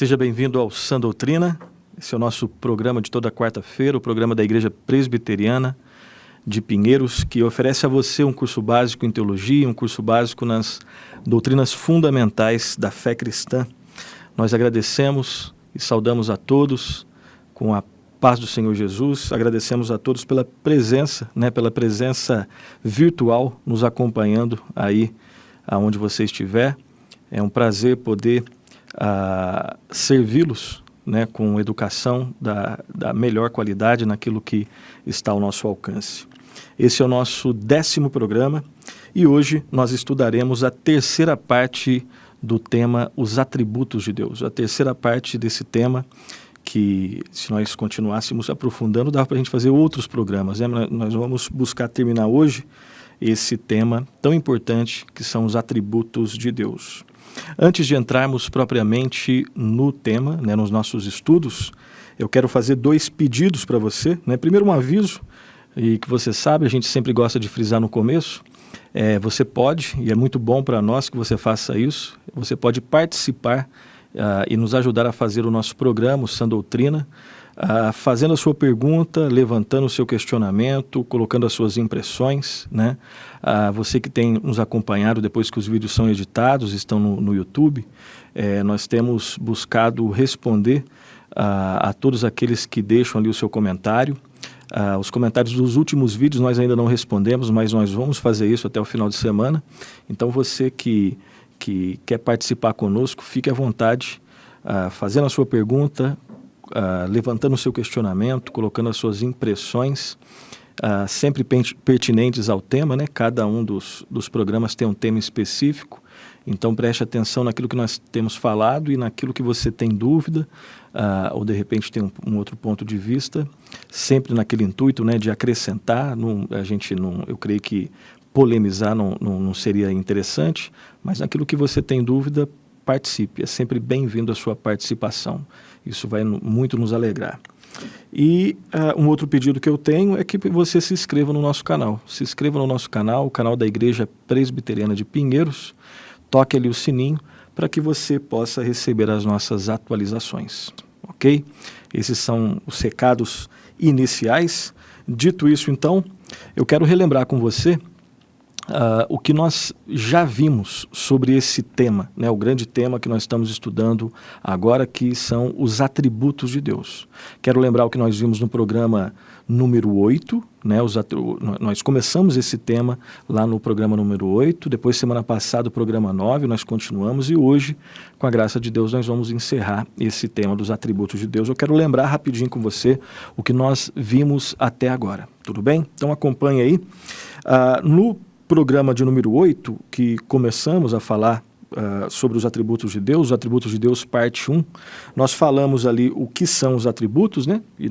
Seja bem-vindo ao Sã Doutrina. Esse é o nosso programa de toda quarta-feira, o programa da Igreja Presbiteriana de Pinheiros, que oferece a você um curso básico em teologia, um curso básico nas doutrinas fundamentais da fé cristã. Nós agradecemos e saudamos a todos com a paz do Senhor Jesus. Agradecemos a todos pela presença, pela presença virtual, nos acompanhando aí aonde você estiver. É um prazer poder servi-los, com educação da melhor qualidade naquilo que está ao nosso alcance. Esse é o nosso 10º programa e hoje nós estudaremos a terceira parte do tema Os Atributos de Deus. A terceira parte desse tema que, se nós continuássemos aprofundando, dava para a gente fazer outros programas. Nós vamos buscar terminar hoje esse tema tão importante que são os atributos de Deus. Antes de entrarmos propriamente no tema, nos nossos estudos, eu quero fazer 2 pedidos para você. Primeiro, um aviso, e que você sabe, a gente sempre gosta de frisar no começo. Você pode, e é muito bom para nós que você faça isso, você pode participar e nos ajudar a fazer o nosso programa, o Sã Doutrina, fazendo a sua pergunta, levantando o seu questionamento, colocando as suas impressões, você que tem nos acompanhado depois que os vídeos são editados, estão no YouTube, nós temos buscado responder a todos aqueles que deixam ali o seu comentário. Os comentários dos últimos vídeos nós ainda não respondemos, mas nós vamos fazer isso até o final de semana. Então você que quer participar conosco, fique à vontade, fazendo a sua pergunta, levantando o seu questionamento, colocando as suas impressões, sempre pertinentes ao tema, Cada um dos programas tem um tema específico, então preste atenção naquilo que nós temos falado e naquilo que você tem dúvida, ou de repente tem um outro ponto de vista, sempre naquele intuito, de acrescentar. Eu creio que polemizar não seria interessante, mas naquilo que você tem dúvida, participe, é sempre bem-vindo a sua participação. Isso vai muito nos alegrar. E um outro pedido que eu tenho é que você se inscreva no nosso canal. Se inscreva no nosso canal, o canal da Igreja Presbiteriana de Pinheiros. Toque ali o sininho para que você possa receber as nossas atualizações. Ok? Esses são os recados iniciais. Dito isso, então, eu quero relembrar com você o que nós já vimos sobre esse tema, o grande tema que nós estamos estudando agora, que são os atributos de Deus. Quero lembrar o que nós vimos no programa número 8, nós começamos esse tema lá no programa número 8, depois semana passada o programa 9, nós continuamos e hoje, com a graça de Deus, nós vamos encerrar esse tema dos atributos de Deus. Eu quero lembrar rapidinho com você o que nós vimos até agora, tudo bem? Então acompanhe aí. No programa de número 8, que começamos a falar sobre os atributos de Deus, parte 1, nós falamos ali o que são os atributos, e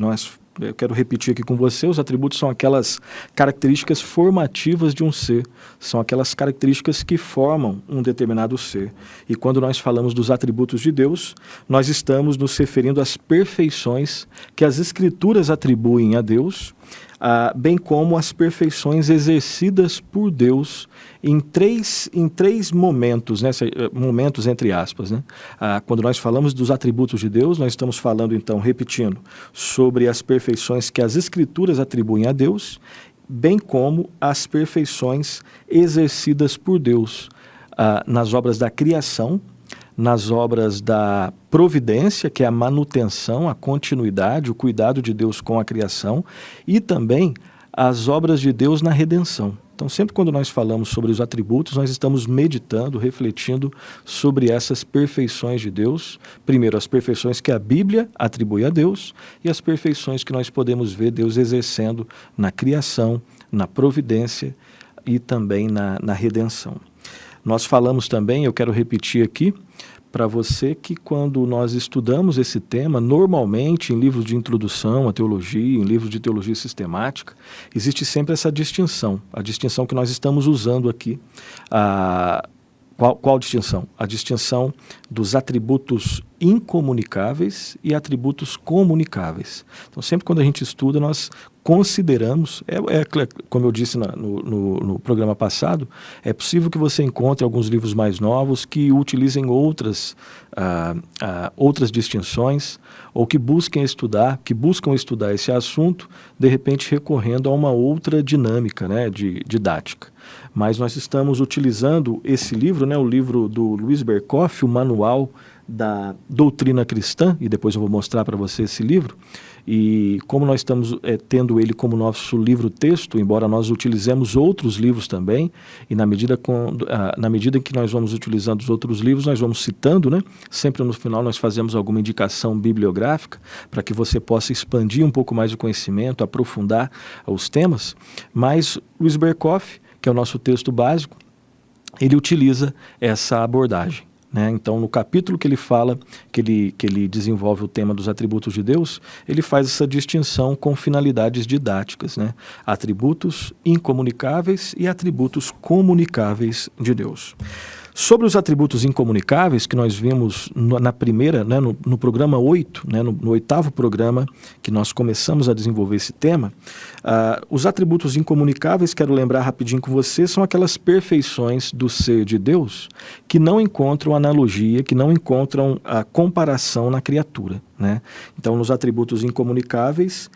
eu quero repetir aqui com você, os atributos são aquelas características formativas de um ser, são aquelas características que formam um determinado ser. E quando nós falamos dos atributos de Deus, nós estamos nos referindo às perfeições que as Escrituras atribuem a Deus, bem como as perfeições exercidas por Deus em três momentos, momentos entre aspas. Quando nós falamos dos atributos de Deus, nós estamos falando, então, repetindo, sobre as perfeições que as Escrituras atribuem a Deus, bem como as perfeições exercidas por Deus nas obras da criação, nas obras da providência, que é a manutenção, a continuidade, o cuidado de Deus com a criação, e também as obras de Deus na redenção. Então, sempre quando nós falamos sobre os atributos, nós estamos meditando, refletindo sobre essas perfeições de Deus. Primeiro, as perfeições que a Bíblia atribui a Deus e as perfeições que nós podemos ver Deus exercendo na criação, na providência e também na redenção. Nós falamos também, eu quero repetir aqui, para você que quando nós estudamos esse tema, normalmente em livros de introdução à teologia, em livros de teologia sistemática, existe sempre essa distinção, a distinção que nós estamos usando aqui, Qual distinção? A distinção dos atributos incomunicáveis e atributos comunicáveis. Então, sempre quando a gente estuda, nós consideramos, como eu disse no programa passado, é possível que você encontre alguns livros mais novos que utilizem outras distinções, ou que buscam estudar esse assunto, de repente recorrendo a uma outra dinâmica, né, didática. Mas nós estamos utilizando esse livro, né, o livro do Louis Berkhof, o Manual da Doutrina Cristã, e depois eu vou mostrar para você esse livro. E como nós estamos tendo ele como nosso livro-texto, embora nós utilizemos outros livros também, e na medida em que nós vamos utilizando os outros livros, nós vamos citando, né? Sempre no final nós fazemos alguma indicação bibliográfica para que você possa expandir um pouco mais o conhecimento, aprofundar os temas. Mas Louis Berkhof, que é o nosso texto básico, ele utiliza essa abordagem. Né? Então, no capítulo que ele fala, que ele desenvolve o tema dos atributos de Deus, ele faz essa distinção com finalidades didáticas, né? Atributos incomunicáveis e atributos comunicáveis de Deus. Sobre os atributos incomunicáveis, que nós vimos na primeira, né, no programa 8, né, no 8º programa que nós começamos a desenvolver esse tema, os atributos incomunicáveis, quero lembrar rapidinho com você, são aquelas perfeições do ser de Deus que não encontram analogia, que não encontram a comparação na criatura. Né? Então, nos atributos incomunicáveis,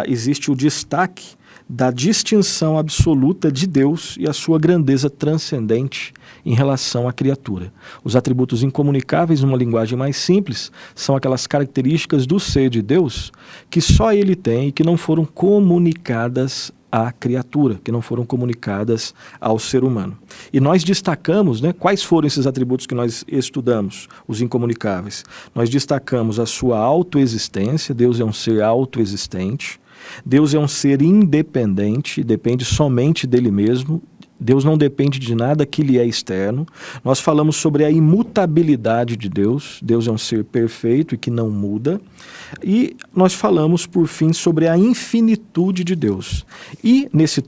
existe o destaque da distinção absoluta de Deus e a sua grandeza transcendente em relação à criatura. Os atributos incomunicáveis, numa linguagem mais simples, são aquelas características do ser de Deus que só ele tem e que não foram comunicadas à criatura, que não foram comunicadas ao ser humano. E nós destacamos, né, quais foram esses atributos que nós estudamos, os incomunicáveis. Nós destacamos a sua autoexistência, Deus é um ser autoexistente. Deus é um ser independente, depende somente dele mesmo. Deus não depende de nada que lhe é externo. Nós falamos sobre a imutabilidade de Deus. Deus é um ser perfeito e que não muda. E nós falamos, por fim, sobre a infinitude de Deus. E nesse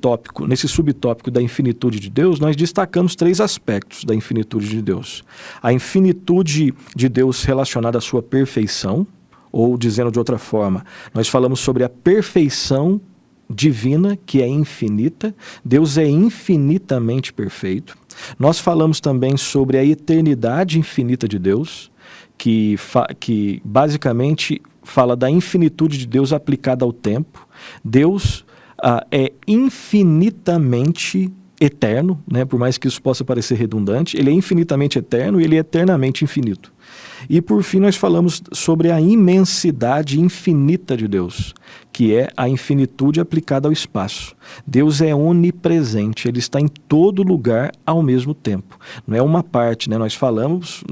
subtópico da infinitude de Deus, nós destacamos 3 aspectos da infinitude de Deus. A infinitude de Deus relacionada à sua perfeição, ou dizendo de outra forma, nós falamos sobre a perfeição divina, que é infinita. Deus é infinitamente perfeito. Nós falamos também sobre a eternidade infinita de Deus, que basicamente fala da infinitude de Deus aplicada ao tempo. Deus é infinitamente eterno, né? Por mais que isso possa parecer redundante, ele é infinitamente eterno e ele é eternamente infinito. E por fim nós falamos sobre a imensidade infinita de Deus, que é a infinitude aplicada ao espaço. Deus é onipresente, ele está em todo lugar ao mesmo tempo. Não é uma parte, né? Nós falamos,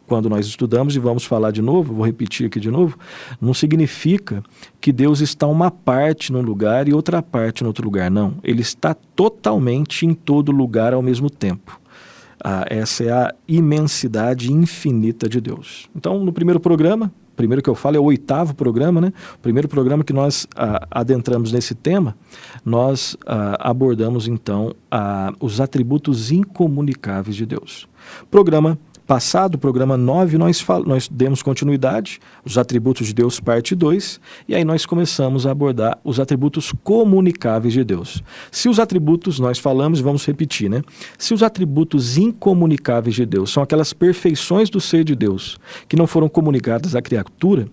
quando nós estudamos, e vamos falar de novo, vou repetir aqui de novo, não significa que Deus está uma parte num lugar e outra parte no outro lugar, não. Ele está totalmente em todo lugar ao mesmo tempo. Essa é a imensidade infinita de Deus. Então, no primeiro programa, primeiro que eu falo é o 8º programa, né? O primeiro programa que nós adentramos nesse tema, nós abordamos então os atributos incomunicáveis de Deus. Programa passado, programa 9, nós demos continuidade, os atributos de Deus, parte 2, e aí nós começamos a abordar os atributos comunicáveis de Deus. Se os atributos, nós falamos e vamos repetir, né? Se os atributos incomunicáveis de Deus são aquelas perfeições do ser de Deus que não foram comunicadas à criatura,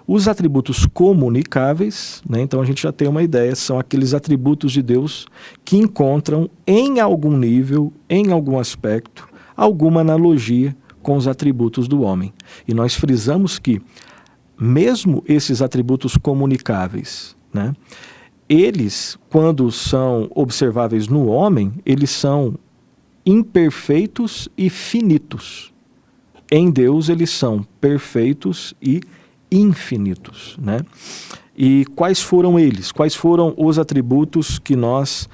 os atributos comunicáveis, né, então a gente já tem uma ideia, são aqueles atributos de Deus que encontram em algum nível, em algum aspecto, alguma analogia com os atributos do homem. E nós frisamos que, mesmo esses atributos comunicáveis, né, eles, quando são observáveis no homem, eles são imperfeitos e finitos. Em Deus, eles são perfeitos e infinitos, né? E quais foram eles? Quais foram os atributos que nós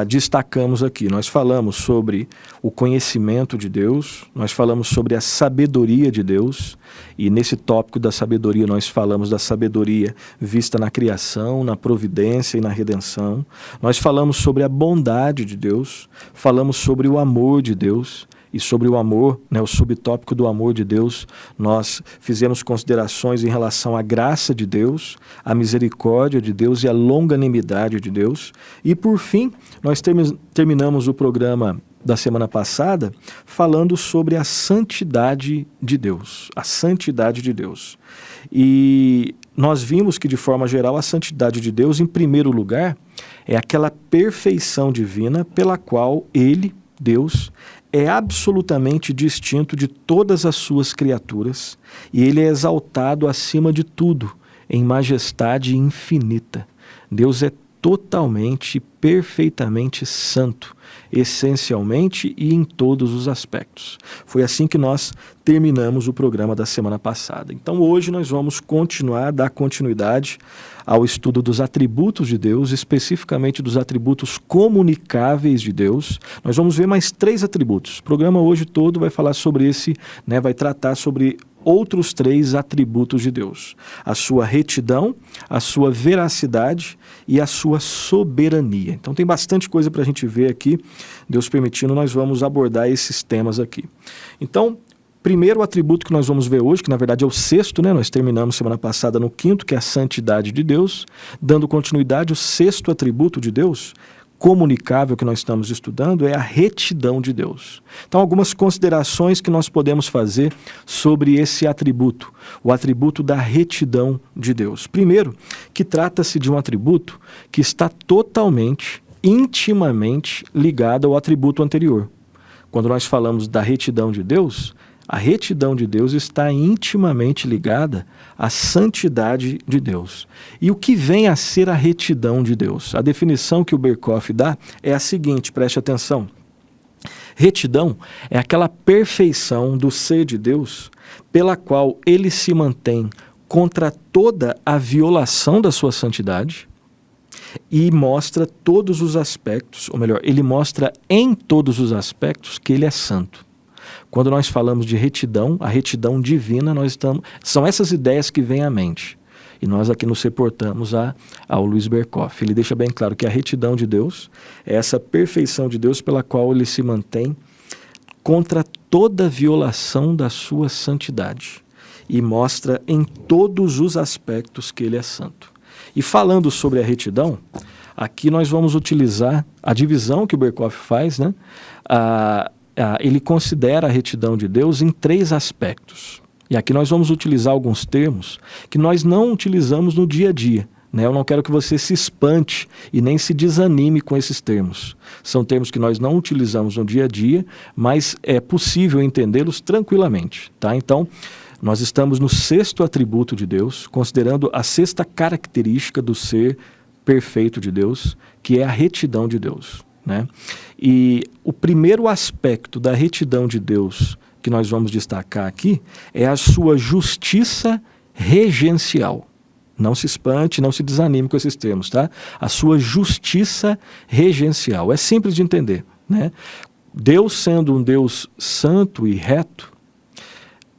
destacamos aqui? Nós falamos sobre o conhecimento de Deus, nós falamos sobre a sabedoria de Deus, e nesse tópico da sabedoria nós falamos da sabedoria vista na criação, na providência e na redenção. Nós falamos sobre a bondade de Deus, falamos sobre o amor de Deus, e sobre o amor, né, o subtópico do amor de Deus, nós fizemos considerações em relação à graça de Deus, à misericórdia de Deus e à longanimidade de Deus. E por fim, nós terminamos o programa da semana passada falando sobre a santidade de Deus, a santidade de Deus. E nós vimos que, de forma geral, a santidade de Deus, em primeiro lugar, é aquela perfeição divina pela qual Ele, Deus, é absolutamente distinto de todas as suas criaturas e Ele é exaltado acima de tudo, em majestade infinita. Deus é totalmente, perfeitamente santo, essencialmente e em todos os aspectos. Foi assim que nós terminamos o programa da semana passada. Então hoje nós vamos dar continuidade ao estudo dos atributos de Deus, especificamente dos atributos comunicáveis de Deus. Nós vamos ver mais 3 atributos. O programa hoje todo vai falar sobre vai tratar sobre outros 3 atributos de Deus: a sua retidão, a sua veracidade e a sua soberania. Então tem bastante coisa para a gente ver aqui. Deus permitindo, nós vamos abordar esses temas aqui. Então, primeiro atributo que nós vamos ver hoje, que na verdade é o 6º, nós terminamos semana passada no 5º, que é a santidade de Deus. Dando continuidade, o 6º atributo de Deus comunicável que nós estamos estudando é a retidão de Deus. Então, algumas considerações que nós podemos fazer sobre esse atributo, o atributo da retidão de Deus. Primeiro, que trata-se de um atributo que está totalmente, intimamente ligado ao atributo anterior. Quando nós falamos da retidão de Deus, a retidão de Deus está intimamente ligada à santidade de Deus. E o que vem a ser a retidão de Deus? A definição que o Berkhof dá é a seguinte, preste atenção. Retidão é aquela perfeição do ser de Deus pela qual ele se mantém contra toda a violação da sua santidade e mostra todos os aspectos, ou melhor, ele mostra em todos os aspectos que ele é santo. Quando nós falamos de retidão, a retidão divina, são essas ideias que vêm à mente. E nós aqui nos reportamos ao Luiz Berkhof. Ele deixa bem claro que a retidão de Deus é essa perfeição de Deus pela qual ele se mantém contra toda violação da sua santidade e mostra em todos os aspectos que ele é santo. E falando sobre a retidão, aqui nós vamos utilizar a divisão que o Berkhof faz, ele considera a retidão de Deus em 3 aspectos. E aqui nós vamos utilizar alguns termos que nós não utilizamos no dia a dia. Eu não quero que você se espante e nem se desanime com esses termos. São termos que nós não utilizamos no dia a dia, mas é possível entendê-los tranquilamente. Então, nós estamos no 6º atributo de Deus, considerando a 6ª característica do ser perfeito de Deus, que é a retidão de Deus. E o primeiro aspecto da retidão de Deus que nós vamos destacar aqui é a sua justiça regencial. Não se espante, não se desanime com esses termos, A sua justiça regencial. É simples de entender, Deus sendo um Deus santo e reto,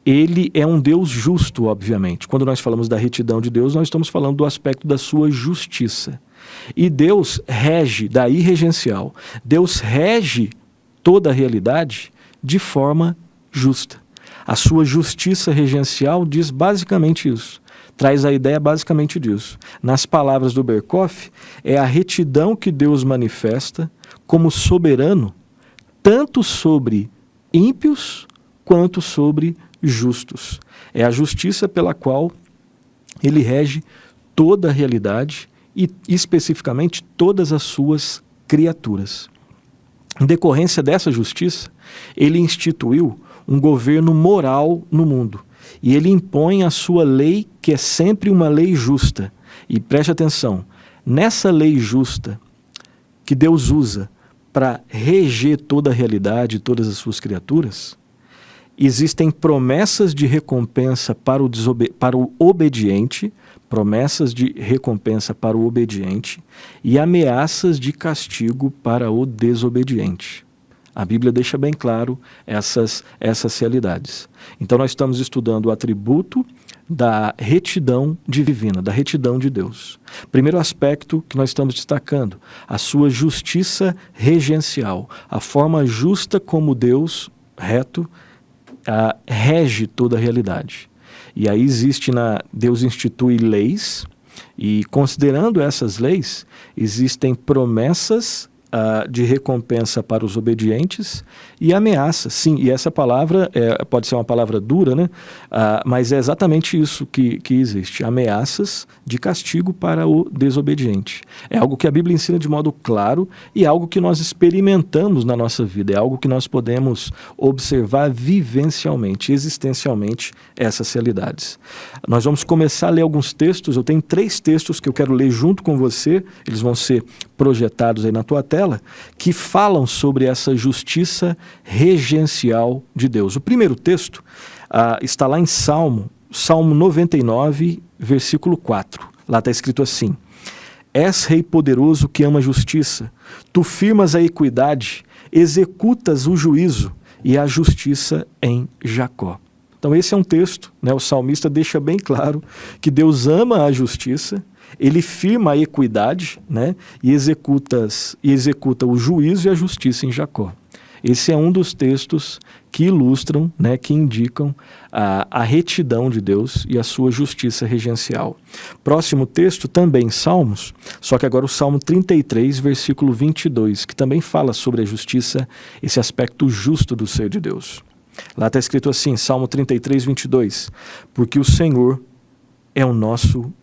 ele é um Deus justo, obviamente. Quando nós falamos da retidão de Deus, nós estamos falando do aspecto da sua justiça. E Deus rege, daí regencial, Deus rege toda a realidade de forma justa. A sua justiça regencial diz basicamente isso, traz a ideia basicamente disso. Nas palavras do Berkhof, é a retidão que Deus manifesta como soberano, tanto sobre ímpios quanto sobre justos. É a justiça pela qual ele rege toda a realidade e especificamente todas as suas criaturas. Em decorrência dessa justiça, ele instituiu um governo moral no mundo e ele impõe a sua lei, que é sempre uma lei justa. E preste atenção, nessa lei justa que Deus usa para reger toda a realidade, todas as suas criaturas, existem promessas de recompensa para o obediente, promessas de recompensa para o obediente e ameaças de castigo para o desobediente. A Bíblia deixa bem claro essas realidades. Então nós estamos estudando o atributo da retidão divina, da retidão de Deus. Primeiro aspecto que nós estamos destacando, a sua justiça regencial, a forma justa como Deus reto, rege toda a realidade. E aí Deus institui leis, e considerando essas leis, existem promessas de recompensa para os obedientes e ameaças. Sim, e essa palavra pode ser uma palavra dura, né? Mas é exatamente isso que existe. Ameaças de castigo para o desobediente. É algo que a Bíblia ensina de modo claro e é algo que nós experimentamos na nossa vida. É algo que nós podemos observar vivencialmente, existencialmente, essas realidades. Nós vamos começar a ler alguns textos. Eu tenho 3 textos que eu quero ler junto com você. Eles vão ser projetados aí na tua tela, que falam sobre essa justiça regencial de Deus. O primeiro texto está lá em Salmo 99, versículo 4. Lá está escrito assim: És Rei poderoso que ama a justiça, tu firmas a equidade, executas o juízo e a justiça em Jacó. Então esse é um texto, né? O salmista deixa bem claro que Deus ama a justiça, ele firma a equidade, né? e executa o juízo e a justiça em Jacó. Esse é um dos textos que ilustram, né, que indicam a retidão de Deus e a sua justiça regencial. Próximo texto, também Salmos, só que agora o Salmo 33, versículo 22, que também fala sobre a justiça, esse aspecto justo do ser de Deus. Lá está escrito assim, Salmo 33, 22, porque o Senhor é o nosso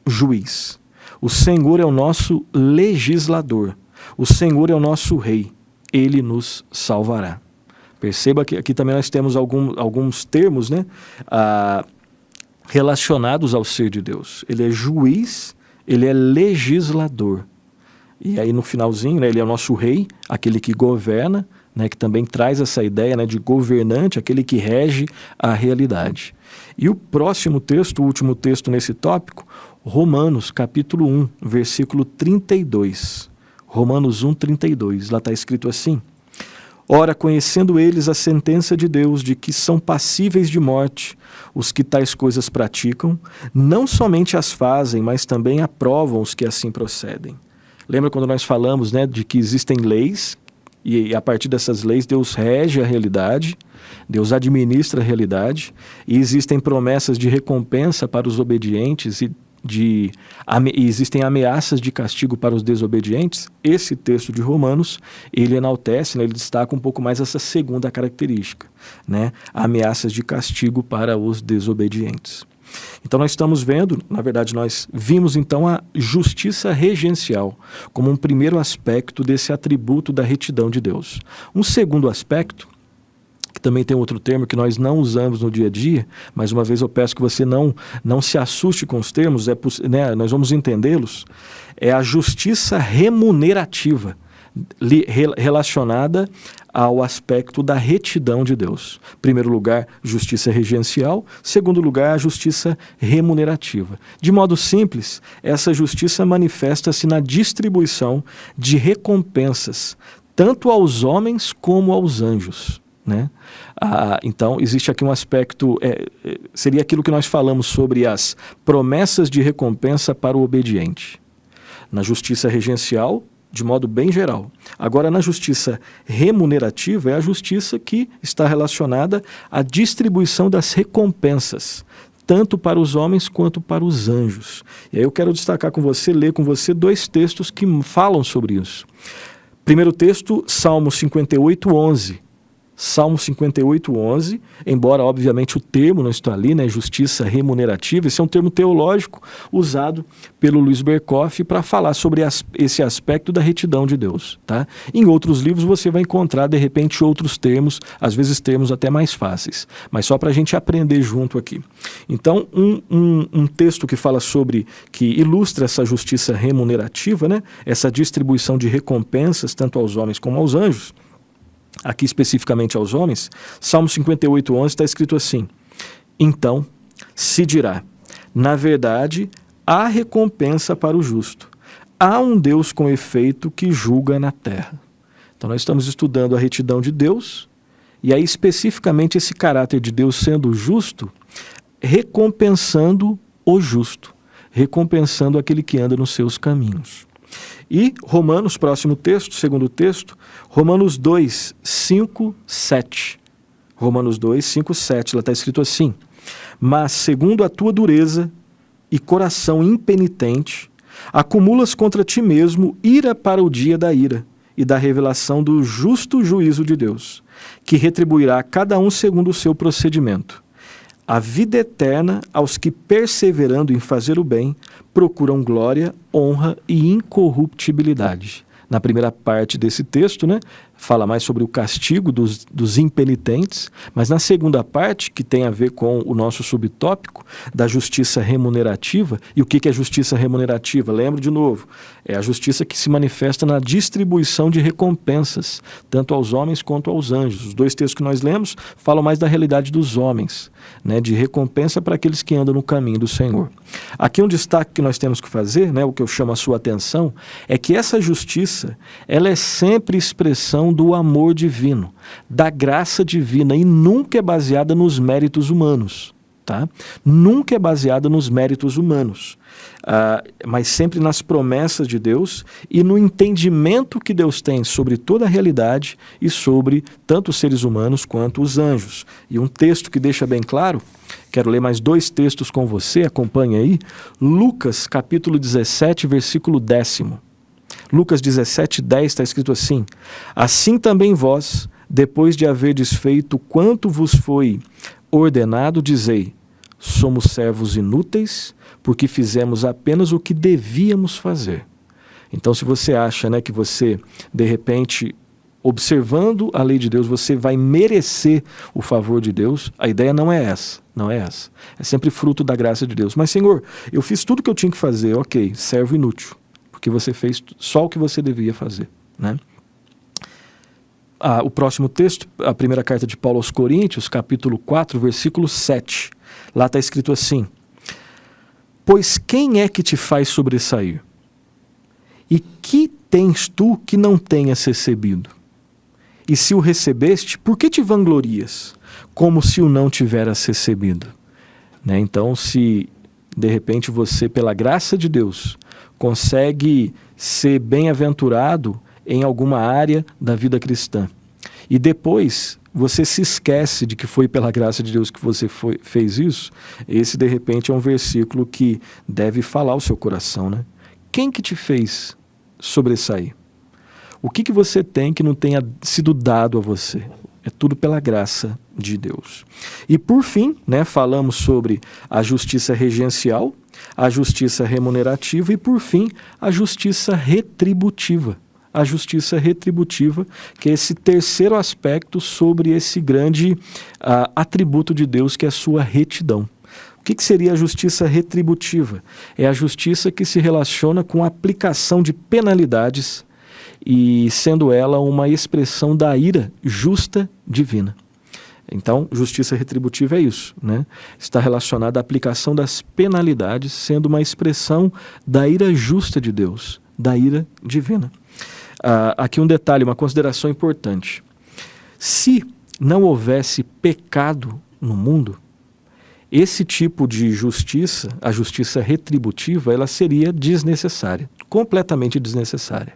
juiz, o Senhor é o nosso legislador, o Senhor é o nosso rei, ele nos salvará. Perceba que aqui também nós temos alguns termos, né, relacionados ao ser de Deus. Ele é juiz, ele é legislador. E aí no finalzinho, né, ele é o nosso rei, aquele que governa, né, que também traz essa ideia, né, de governante, aquele que rege a realidade. E o próximo texto, o último texto nesse tópico, Romanos capítulo 1, versículo 32. Romanos 1, 32. Lá está escrito assim: Ora, conhecendo eles a sentença de Deus de que são passíveis de morte os que tais coisas praticam, não somente as fazem, mas também aprovam os que assim procedem. Lembra quando nós falamos, né, de que existem leis, e a partir dessas leis Deus rege a realidade, Deus administra a realidade, e existem promessas de recompensa para os obedientes e existem ameaças de castigo para os desobedientes. Esse texto de Romanos, ele enaltece, né, ele destaca um pouco mais essa segunda característica, né, ameaças de castigo para os desobedientes. Então nós estamos vendo, na verdade nós vimos então a justiça regencial como um primeiro aspecto desse atributo da retidão de Deus. Um segundo aspecto, que também tem outro termo que nós não usamos no dia a dia, mas uma vez eu peço que você não se assuste com os termos, né, nós vamos entendê-los, é a justiça remunerativa, relacionada ao aspecto da retidão de Deus. Primeiro lugar, justiça regencial. Segundo lugar, a justiça remunerativa. De modo simples, essa justiça manifesta-se na distribuição de recompensas, tanto aos homens como aos anjos, né? Então, existe aqui um aspecto, seria aquilo que nós falamos sobre as promessas de recompensa para o obediente. Na justiça regencial, de modo bem geral. Agora, na justiça remunerativa, é a justiça que está relacionada à distribuição das recompensas, tanto para os homens quanto para os anjos. E aí eu quero destacar com você, ler com você 2 textos que falam sobre isso. Primeiro texto, Salmo 58, 11. Salmo 58, 11, embora obviamente o termo não está ali, né, justiça remunerativa, esse é um termo teológico usado pelo Luiz Berkoff para falar sobre esse aspecto da retidão de Deus. Tá? Em outros livros você vai encontrar de repente outros termos, às vezes termos até mais fáceis, mas só para a gente aprender junto aqui. Então um texto que fala sobre, que ilustra essa justiça remunerativa, né, essa distribuição de recompensas tanto aos homens como aos anjos, aqui especificamente aos homens, Salmo 58, 11 está escrito assim: Então se dirá, na verdade, há recompensa para o justo. Há um Deus com efeito que julga na terra. Então nós estamos estudando a retidão de Deus, e aí especificamente esse caráter de Deus sendo justo, recompensando o justo, recompensando aquele que anda nos seus caminhos. E Romanos, próximo texto, segundo texto, Romanos 2, 5, 7. Romanos 2, 5, 7, lá está escrito assim: mas segundo a tua dureza e coração impenitente, acumulas contra ti mesmo ira para o dia da ira e da revelação do justo juízo de Deus, que retribuirá a cada um segundo o seu procedimento. A vida eterna aos que, perseverando em fazer o bem, procuram glória, honra e incorruptibilidade. Na primeira parte desse texto, né, fala mais sobre o castigo dos impenitentes, mas na segunda parte, que tem a ver com o nosso subtópico da justiça remunerativa. E o que é justiça remunerativa? Lembro de novo, é a justiça que se manifesta na distribuição de recompensas, tanto aos homens quanto aos anjos. Os dois textos que nós lemos falam mais da realidade dos homens, né, de recompensa para aqueles que andam no caminho do Senhor. Aqui um destaque que nós temos que fazer, né, o que eu chamo a sua atenção, é que essa justiça, ela é sempre expressão do amor divino, da graça divina, e nunca é baseada nos méritos humanos, tá? Nunca é baseada nos méritos humanos, mas sempre nas promessas de Deus e no entendimento que Deus tem sobre toda a realidade e sobre tanto os seres humanos quanto os anjos. E um texto que deixa bem claro, quero ler mais 2 textos com você, acompanhe aí, Lucas capítulo 17, versículo 10º. Lucas 17, 10 está escrito assim: assim também vós, depois de haverdes feito quanto vos foi ordenado, dizei, somos servos inúteis, porque fizemos apenas o que devíamos fazer. Então, se você acha, né, que você, de repente, observando a lei de Deus, você vai merecer o favor de Deus, a ideia não é essa, não é essa. É sempre fruto da graça de Deus. Mas, Senhor, eu fiz tudo o que eu tinha que fazer, ok, servo inútil, porque você fez só o que você devia fazer, né? O próximo texto, a primeira carta de Paulo aos Coríntios, capítulo 4, versículo 7. Lá está escrito assim: pois quem é que te faz sobressair? E que tens tu que não tenhas recebido? E se o recebeste, por que te vanglorias, como se o não tiveras recebido? Né? Então, se de repente você, pela graça de Deus, consegue ser bem-aventurado em alguma área da vida cristã, e depois você se esquece de que foi pela graça de Deus que você fez isso, esse de repente é um versículo que deve falar ao seu coração, né? Quem que te fez sobressair? O que você tem que não tenha sido dado a você? É tudo pela graça de Deus. E por fim, né, falamos sobre a justiça regencial, a justiça remunerativa e, por fim, a justiça retributiva. A justiça retributiva, que é esse terceiro aspecto sobre esse grande atributo de Deus, que é a sua retidão. O que seria a justiça retributiva? É a justiça que se relaciona com a aplicação de penalidades e sendo ela uma expressão da ira justa divina. Então, justiça retributiva é isso, né? Está relacionada à aplicação das penalidades, sendo uma expressão da ira justa de Deus, da ira divina. Aqui um detalhe, uma consideração importante. Se não houvesse pecado no mundo, esse tipo de justiça, a justiça retributiva, ela seria desnecessária, completamente desnecessária.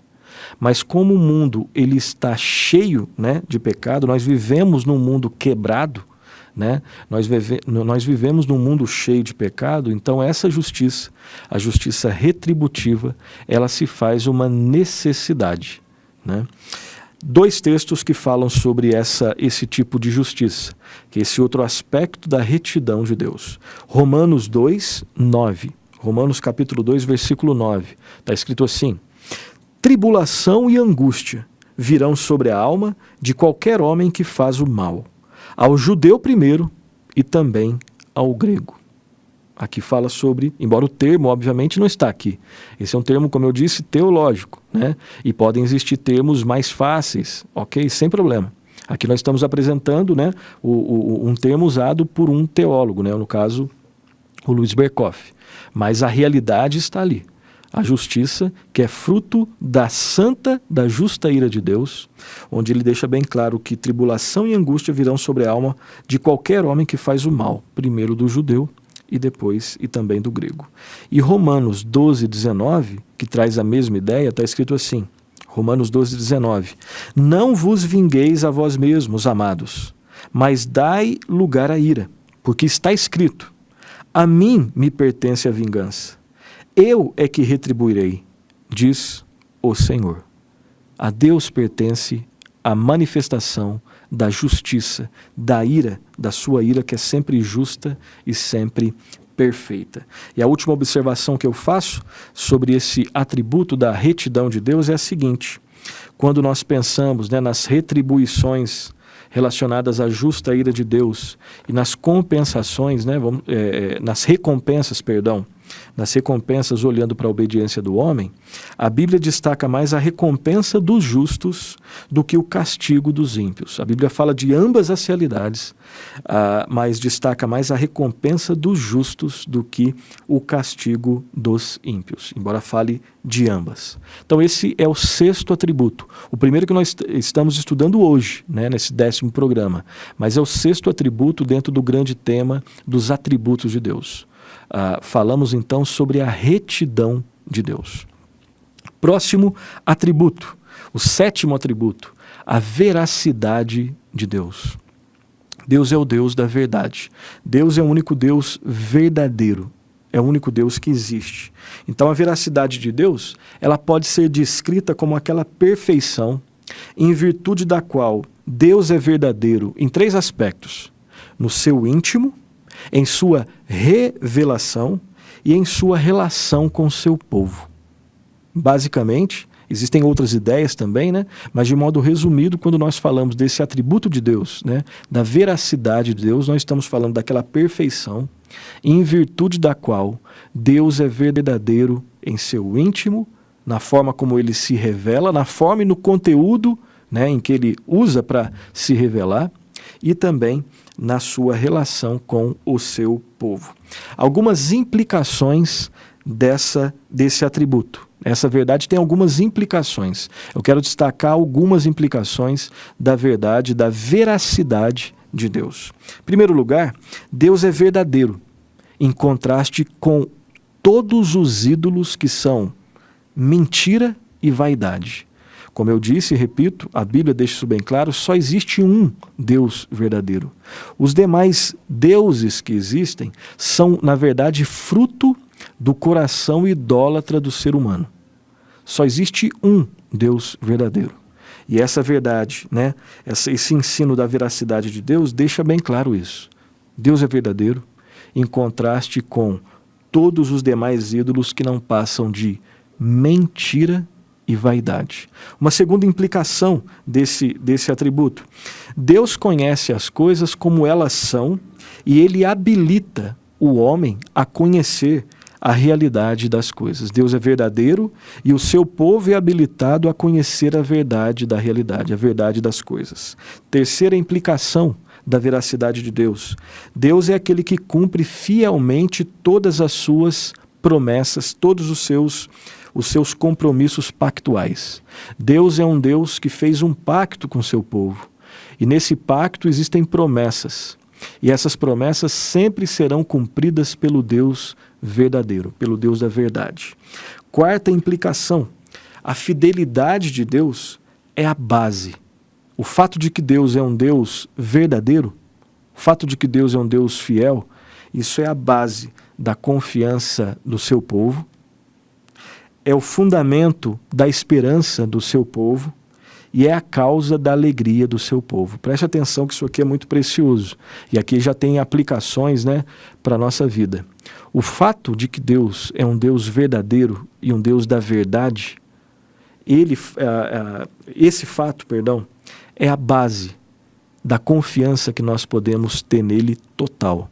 Mas como o mundo ele está cheio, né, de pecado, nós vivemos num mundo quebrado, né? Nós vivemos num mundo cheio de pecado, então essa justiça, a justiça retributiva, ela se faz uma necessidade, né? 2 textos que falam sobre esse tipo de justiça, que é esse outro aspecto da retidão de Deus. Romanos 2, 9. Romanos capítulo 2, versículo 9. Está escrito assim: tribulação e angústia virão sobre a alma de qualquer homem que faz o mal, ao judeu primeiro e também ao grego. Aqui fala sobre, embora o termo obviamente não está aqui, esse é um termo, como eu disse, teológico, né? E podem existir termos mais fáceis, ok? Sem problema. Aqui nós estamos apresentando, né, um termo usado por um teólogo, né? No caso, o Luiz Berkoff. Mas a realidade está ali. A justiça, que é fruto da justa ira de Deus, onde ele deixa bem claro que tribulação e angústia virão sobre a alma de qualquer homem que faz o mal, primeiro do judeu e depois e também do grego. E Romanos 12, 19, que traz a mesma ideia, está escrito assim, Romanos 12, 19, não vos vingueis a vós mesmos, amados, mas dai lugar à ira, porque está escrito: a mim me pertence a vingança, eu é que retribuirei, diz o Senhor. A Deus pertence a manifestação da justiça, da ira, da sua ira, que é sempre justa e sempre perfeita. E a última observação que eu faço sobre esse atributo da retidão de Deus é a seguinte: quando nós pensamos, nas retribuições relacionadas à justa ira de Deus e nas compensações, nas recompensas olhando para a obediência do homem, a Bíblia destaca mais a recompensa dos justos do que o castigo dos ímpios. A Bíblia fala de ambas as realidades, mas destaca mais a recompensa dos justos do que o castigo dos ímpios, embora fale de ambas. Então esse é o sexto atributo. O primeiro que nós estamos estudando hoje, nesse 10º programa, mas é o sexto atributo dentro do grande tema dos atributos de Deus. Falamos então sobre a retidão de Deus. Próximo atributo, o sétimo atributo, a veracidade de Deus. Deus é o Deus da verdade. Deus é o único Deus verdadeiro. É o único Deus que existe. Então a veracidade de Deus, ela pode ser descrita como aquela perfeição em virtude da qual Deus é verdadeiro em 3 aspectos: no seu íntimo, em sua revelação e em sua relação com o seu povo. Basicamente, existem outras ideias também, mas de modo resumido, quando nós falamos desse atributo de Deus, da veracidade de Deus, nós estamos falando daquela perfeição em virtude da qual Deus é verdadeiro em seu íntimo, na forma como ele se revela, na forma e no conteúdo em que ele usa para se revelar, e também na sua relação com o seu povo. Algumas implicações desse atributo. Essa verdade tem algumas implicações. Eu quero destacar algumas implicações da verdade, da veracidade de Deus. Em primeiro lugar, Deus é verdadeiro, em contraste com todos os ídolos que são mentira e vaidade. Como eu disse e repito, a Bíblia deixa isso bem claro, só existe um Deus verdadeiro. Os demais deuses que existem são, na verdade, fruto do coração idólatra do ser humano. Só existe um Deus verdadeiro. E essa verdade, esse ensino da veracidade de Deus deixa bem claro isso. Deus é verdadeiro, em contraste com todos os demais ídolos que não passam de mentira e vaidade. Uma segunda implicação desse atributo: Deus conhece as coisas como elas são e ele habilita o homem a conhecer a realidade das coisas. Deus é verdadeiro e o seu povo é habilitado a conhecer a verdade da realidade, a verdade das coisas. Terceira implicação da veracidade de Deus: Deus é aquele que cumpre fielmente todas as suas promessas, todos os seus compromissos pactuais. Deus é um Deus que fez um pacto com o seu povo. E nesse pacto existem promessas. E essas promessas sempre serão cumpridas pelo Deus verdadeiro, pelo Deus da verdade. Quarta implicação: a fidelidade de Deus é a base. O fato de que Deus é um Deus verdadeiro, o fato de que Deus é um Deus fiel, isso é a base da confiança do seu povo, é o fundamento da esperança do seu povo e é a causa da alegria do seu povo. Preste atenção que isso aqui é muito precioso. E aqui já tem aplicações para a nossa vida. O fato de que Deus é um Deus verdadeiro e um Deus da verdade, esse fato, é a base da confiança que nós podemos ter nele total.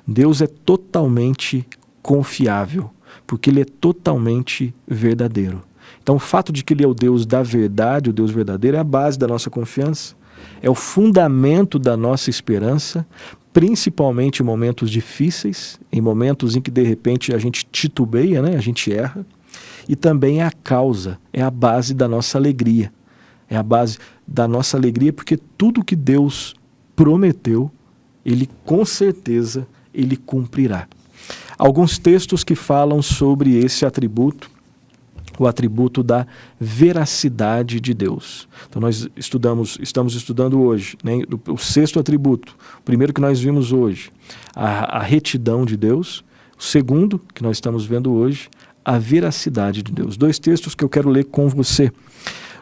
Deus é totalmente confiável, porque ele é totalmente verdadeiro. Então o fato de que ele é o Deus da verdade, o Deus verdadeiro, é a base da nossa confiança, é o fundamento da nossa esperança, principalmente em momentos difíceis, em momentos em que de repente a gente titubeia, a gente erra, e também é a causa, é a base da nossa alegria. É a base da nossa alegria porque tudo que Deus prometeu, ele com certeza ele cumprirá. Alguns textos que falam sobre esse atributo. o atributo da veracidade de Deus. Então nós estamos estudando hoje, né, o sexto atributo, o primeiro que nós vimos hoje, a retidão de Deus, o segundo que nós estamos vendo hoje, a veracidade de Deus. 2 textos que eu quero ler com você.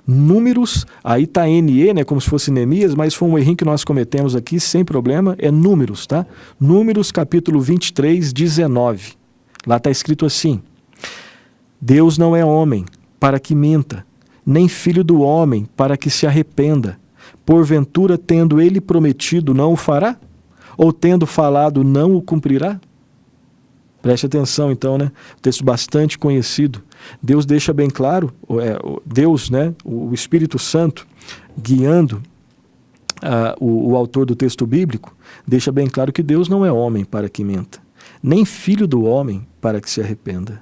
Números, aí está NE, né, como se fosse Neemias, mas foi um errinho que nós cometemos aqui, sem problema, é Números, tá? Números capítulo 23, 19. Lá está escrito assim: Deus não é homem para que minta, nem filho do homem para que se arrependa. Porventura, tendo ele prometido, não o fará? Ou tendo falado, não o cumprirá? Preste atenção então, né? Texto bastante conhecido. Deus deixa bem claro, Deus, né, o Espírito Santo, guiando o autor do texto bíblico, deixa bem claro que Deus não é homem para que minta, nem filho do homem para que se arrependa.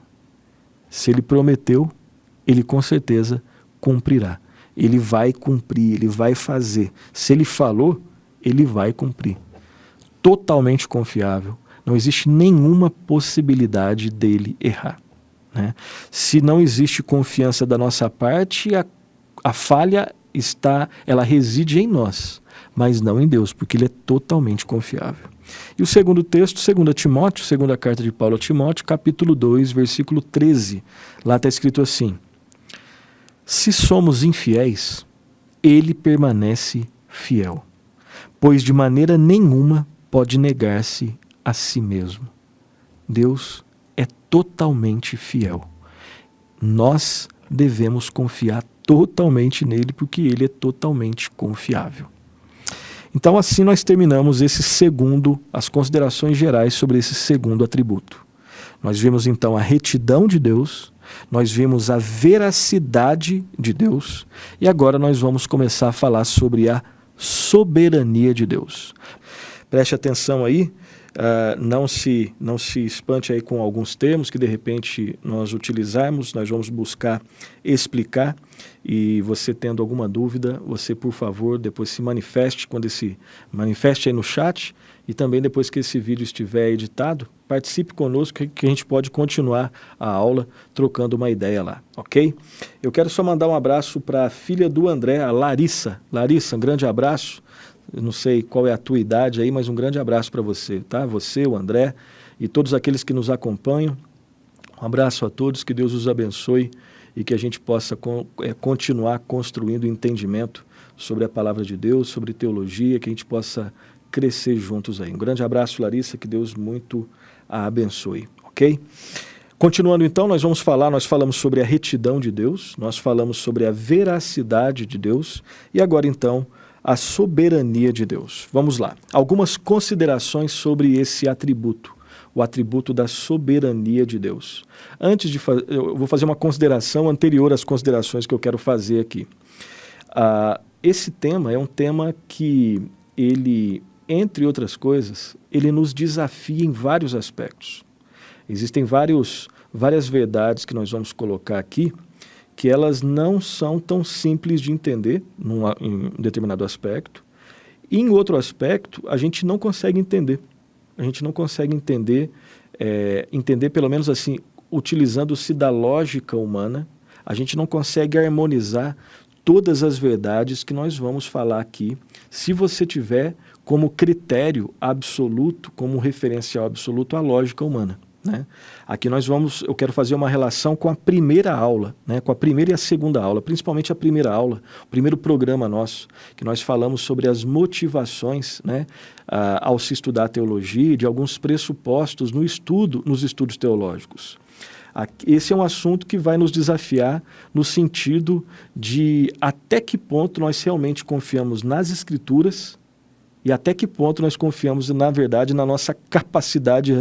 Se ele prometeu, ele com certeza cumprirá. Ele vai cumprir, ele vai fazer. Se ele falou, ele vai cumprir. Totalmente confiável. Não existe nenhuma possibilidade dele errar, né? Se não existe confiança da nossa parte, a falha ela reside em nós, mas não em Deus, porque ele é totalmente confiável. E o segundo texto, 2 Timóteo, segunda carta de Paulo a Timóteo, capítulo 2, versículo 13. Lá está escrito assim: se somos infiéis, ele permanece fiel, pois de maneira nenhuma pode negar-se a si mesmo. Deus é totalmente fiel. Nós devemos confiar totalmente nele, porque ele é totalmente confiável. Então, assim nós terminamos as considerações gerais sobre esse segundo atributo. Nós vimos então a retidão de Deus, nós vimos a veracidade de Deus, e agora nós vamos começar a falar sobre a soberania de Deus. Preste atenção aí. Não se espante aí com alguns termos que de repente nós utilizarmos, nós vamos buscar explicar, e você tendo alguma dúvida, você por favor depois se manifeste, manifeste aí no chat, e também depois que esse vídeo estiver editado, participe conosco que a gente pode continuar a aula trocando uma ideia lá, ok? Eu quero só mandar um abraço para a filha do André, a Larissa. Larissa, um grande abraço. Eu não sei qual é a tua idade aí, mas um grande abraço para você, tá? Você, o André e todos aqueles que nos acompanham. Um abraço a todos, que Deus os abençoe e que a gente possa continuar construindo entendimento sobre a palavra de Deus, sobre teologia, que a gente possa crescer juntos aí. Um grande abraço, Larissa, que Deus muito a abençoe, ok? Continuando então, nós falamos sobre a retidão de Deus, nós falamos sobre a veracidade de Deus, e agora então a soberania de Deus. Vamos lá. Algumas considerações sobre esse atributo, o atributo da soberania de Deus. Antes de fazer, eu vou fazer uma consideração anterior às considerações que eu quero fazer aqui. Esse tema é um tema que ele, entre outras coisas, ele nos desafia em vários aspectos. Existem várias verdades que nós vamos colocar aqui, que elas não são tão simples de entender em um determinado aspecto, e em outro aspecto a gente não consegue entender. A gente não consegue entender pelo menos assim, utilizando-se da lógica humana, a gente não consegue harmonizar todas as verdades que nós vamos falar aqui, se você tiver como critério absoluto, como referencial absoluto a lógica humana, né? Aqui eu quero fazer uma relação com a primeira aula, né? Com a primeira e a segunda aula, principalmente a primeira aula, o primeiro programa nosso, que nós falamos sobre as motivações, né, ao se estudar a teologia, de alguns pressupostos nos estudos teológicos. Esse é um assunto que vai nos desafiar no sentido de até que ponto nós realmente confiamos nas Escrituras e até que ponto nós confiamos, na verdade, na nossa capacidade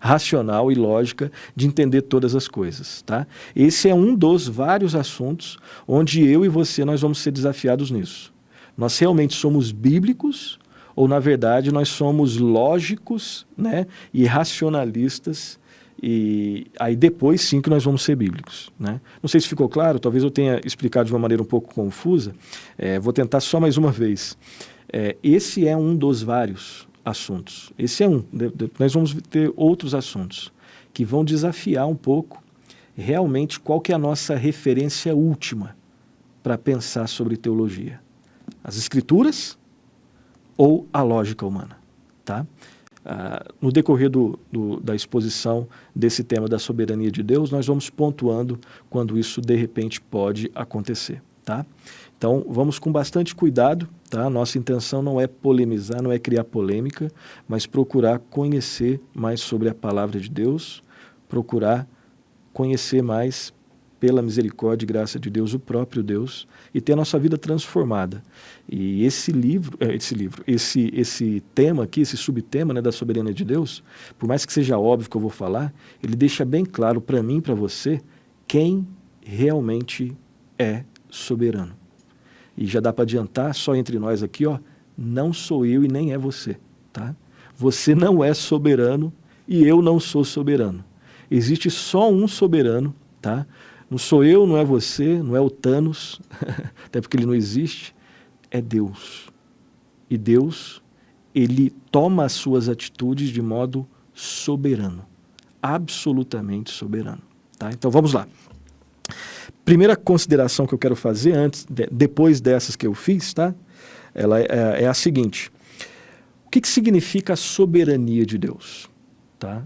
racional e lógica de entender todas as coisas, tá? Esse é um dos vários assuntos onde eu e você nós vamos ser desafiados nisso. Nós realmente somos bíblicos ou, na verdade, nós somos lógicos, né, e racionalistas, e aí depois sim que nós vamos ser bíblicos, né? Não sei se ficou claro, talvez eu tenha explicado de uma maneira um pouco confusa, vou tentar só mais uma vez. Esse é um dos vários assuntos. Esse é um. Nós vamos ter outros assuntos que vão desafiar um pouco realmente qual que é a nossa referência última para pensar sobre teologia. As Escrituras ou a lógica humana, tá? No decorrer da exposição desse tema da soberania de Deus, nós vamos pontuando quando isso de repente pode acontecer, tá? Então vamos com bastante cuidado, tá? Nossa intenção não é polemizar, não é criar polêmica, mas procurar conhecer mais sobre a palavra de Deus, procurar conhecer mais pela misericórdia e graça de Deus, o próprio Deus, e ter a nossa vida transformada. E esse tema aqui, esse subtema, né, da soberania de Deus, por mais que seja óbvio que eu vou falar, ele deixa bem claro para mim e para você quem realmente é soberano. E já dá para adiantar, só entre nós aqui, ó, não sou eu e nem é você, tá? Você não é soberano e eu não sou soberano. Existe só um soberano, tá? Não sou eu, não é você, não é o Thanos, até porque ele não existe, é Deus. E Deus, ele toma as suas atitudes de modo soberano, absolutamente soberano, tá? Então vamos lá. Primeira consideração que eu quero fazer depois dessas que eu fiz, tá? Ela é a seguinte: o que significa a soberania de Deus, tá?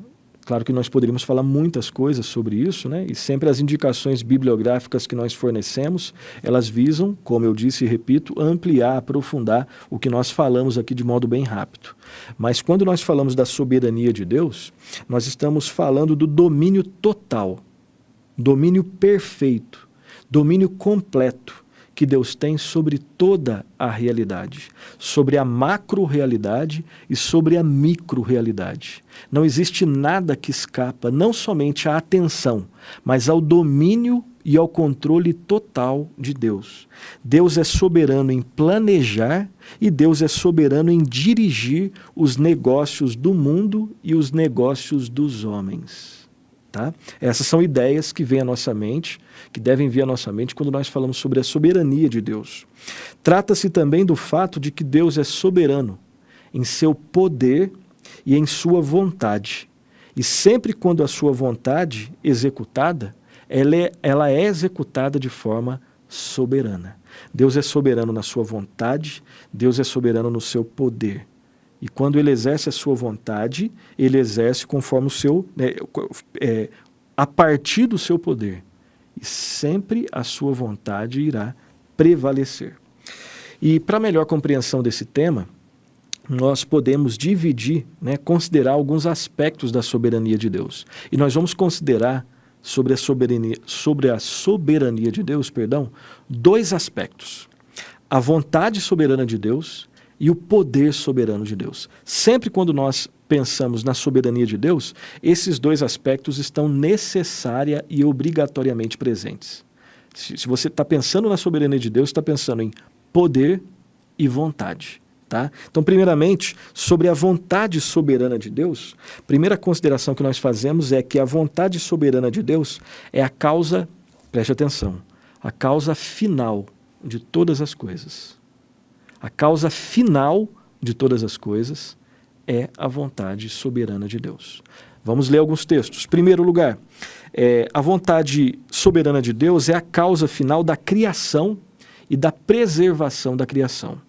Claro que nós poderíamos falar muitas coisas sobre isso, né? E sempre as indicações bibliográficas que nós fornecemos, elas visam, como eu disse e repito, ampliar, aprofundar o que nós falamos aqui de modo bem rápido. Mas quando nós falamos da soberania de Deus, nós estamos falando do domínio total, domínio perfeito, domínio completo que Deus tem sobre toda a realidade, sobre a macro-realidade e sobre a micro-realidade. Não existe nada que escapa não somente à atenção, mas ao domínio e ao controle total de Deus. Deus é soberano em planejar e Deus é soberano em dirigir os negócios do mundo e os negócios dos homens. Tá? Essas são ideias que vêm à nossa mente, que devem vir à nossa mente quando nós falamos sobre a soberania de Deus. Trata-se também do fato de que Deus é soberano em seu poder e em sua vontade. E sempre quando a sua vontade executada, ela é executada de forma soberana. Deus é soberano na sua vontade, Deus é soberano no seu poder. E quando ele exerce a sua vontade, ele exerce conforme o seu, a partir do seu poder. E sempre a sua vontade irá prevalecer. E para melhor compreensão desse tema, nós podemos dividir, considerar alguns aspectos da soberania de Deus. E nós vamos considerar sobre a soberania de Deus, dois aspectos. A vontade soberana de Deus e o poder soberano de Deus. Sempre quando nós pensamos na soberania de Deus, esses dois aspectos estão necessária e obrigatoriamente presentes. Se você está pensando na soberania de Deus, está pensando em poder e vontade. Tá? Então, primeiramente, sobre a vontade soberana de Deus, a primeira consideração que nós fazemos é que a vontade soberana de Deus é a causa, preste atenção, a causa final de todas as coisas. A causa final de todas as coisas é a vontade soberana de Deus. Vamos ler alguns textos. Em primeiro lugar, a vontade soberana de Deus é a causa final da criação e da preservação da criação.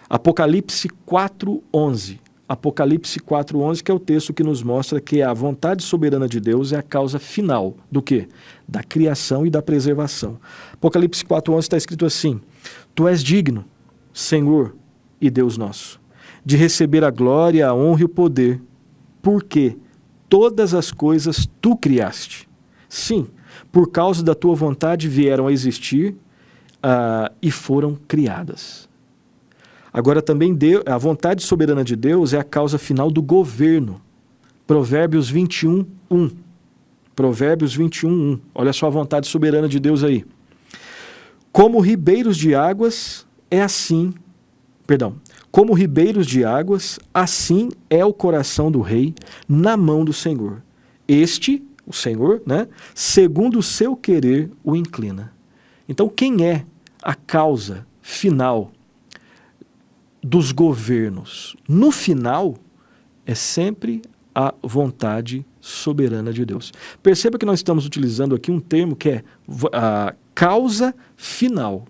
Apocalipse 4:11. Apocalipse 4:11, que é o texto que nos mostra que a vontade soberana de Deus é a causa final do quê? Da criação e da preservação. Apocalipse 4:11 está escrito assim: Tu és digno, Senhor e Deus nosso, de receber a glória, a honra e o poder, porque todas as coisas tu criaste. Sim, por causa da tua vontade vieram a existir e foram criadas. Agora também a vontade soberana de Deus é a causa final do governo. Provérbios 21:1. Provérbios 21:1. Olha só a vontade soberana de Deus aí. Como ribeiros de águas como ribeiros de águas, assim é o coração do rei na mão do Senhor. Este, o Senhor, segundo o seu querer, o inclina. Então, quem é a causa final dos governos? No final, é sempre a vontade soberana de Deus. Perceba que nós estamos utilizando aqui um termo que é a causa final.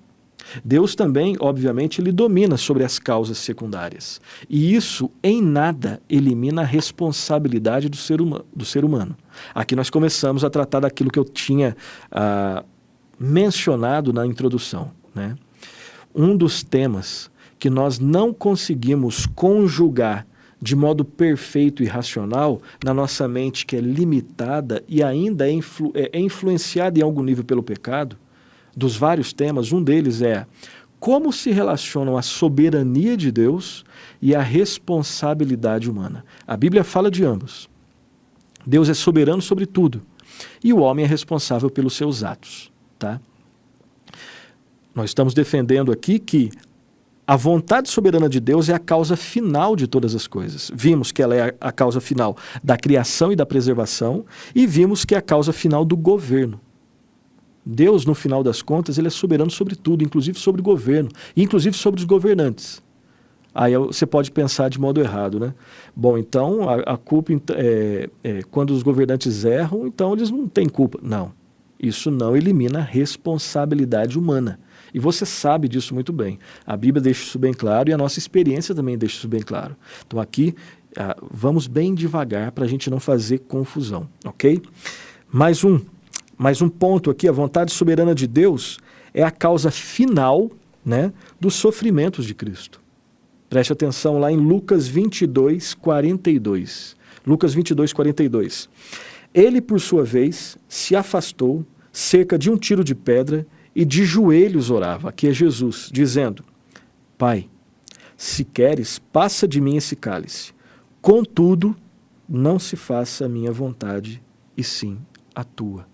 Deus também, obviamente, ele domina sobre as causas secundárias. E isso, em nada, elimina a responsabilidade do ser humano. Aqui nós começamos a tratar daquilo que eu tinha mencionado na introdução, né? Um dos temas que nós não conseguimos conjugar de modo perfeito e racional na nossa mente, que é limitada e ainda é influenciada em algum nível pelo pecado, dos vários temas, um deles é como se relacionam a soberania de Deus e a responsabilidade humana. A Bíblia fala de ambos. Deus é soberano sobre tudo e o homem é responsável pelos seus atos. Tá? Nós estamos defendendo aqui que a vontade soberana de Deus é a causa final de todas as coisas. Vimos que ela é a causa final da criação e da preservação e vimos que é a causa final do governo. Deus, no final das contas, ele é soberano sobre tudo, inclusive sobre o governo, inclusive sobre os governantes. Aí você pode pensar de modo errado, né? Bom, então a culpa quando os governantes erram, então eles não têm culpa. Não, isso não elimina a responsabilidade humana. E você sabe disso muito bem. A Bíblia deixa isso bem claro e a nossa experiência também deixa isso bem claro. Então aqui, vamos bem devagar para a gente não fazer confusão, ok? Mais um ponto aqui, a vontade soberana de Deus é a causa final, né, dos sofrimentos de Cristo. Preste atenção lá em Lucas 22, 42. Lucas 22, 42. Ele, por sua vez, se afastou cerca de um tiro de pedra e de joelhos orava, aqui é Jesus, dizendo: Pai, se queres, passa de mim esse cálice. Contudo, não se faça a minha vontade, e sim a tua.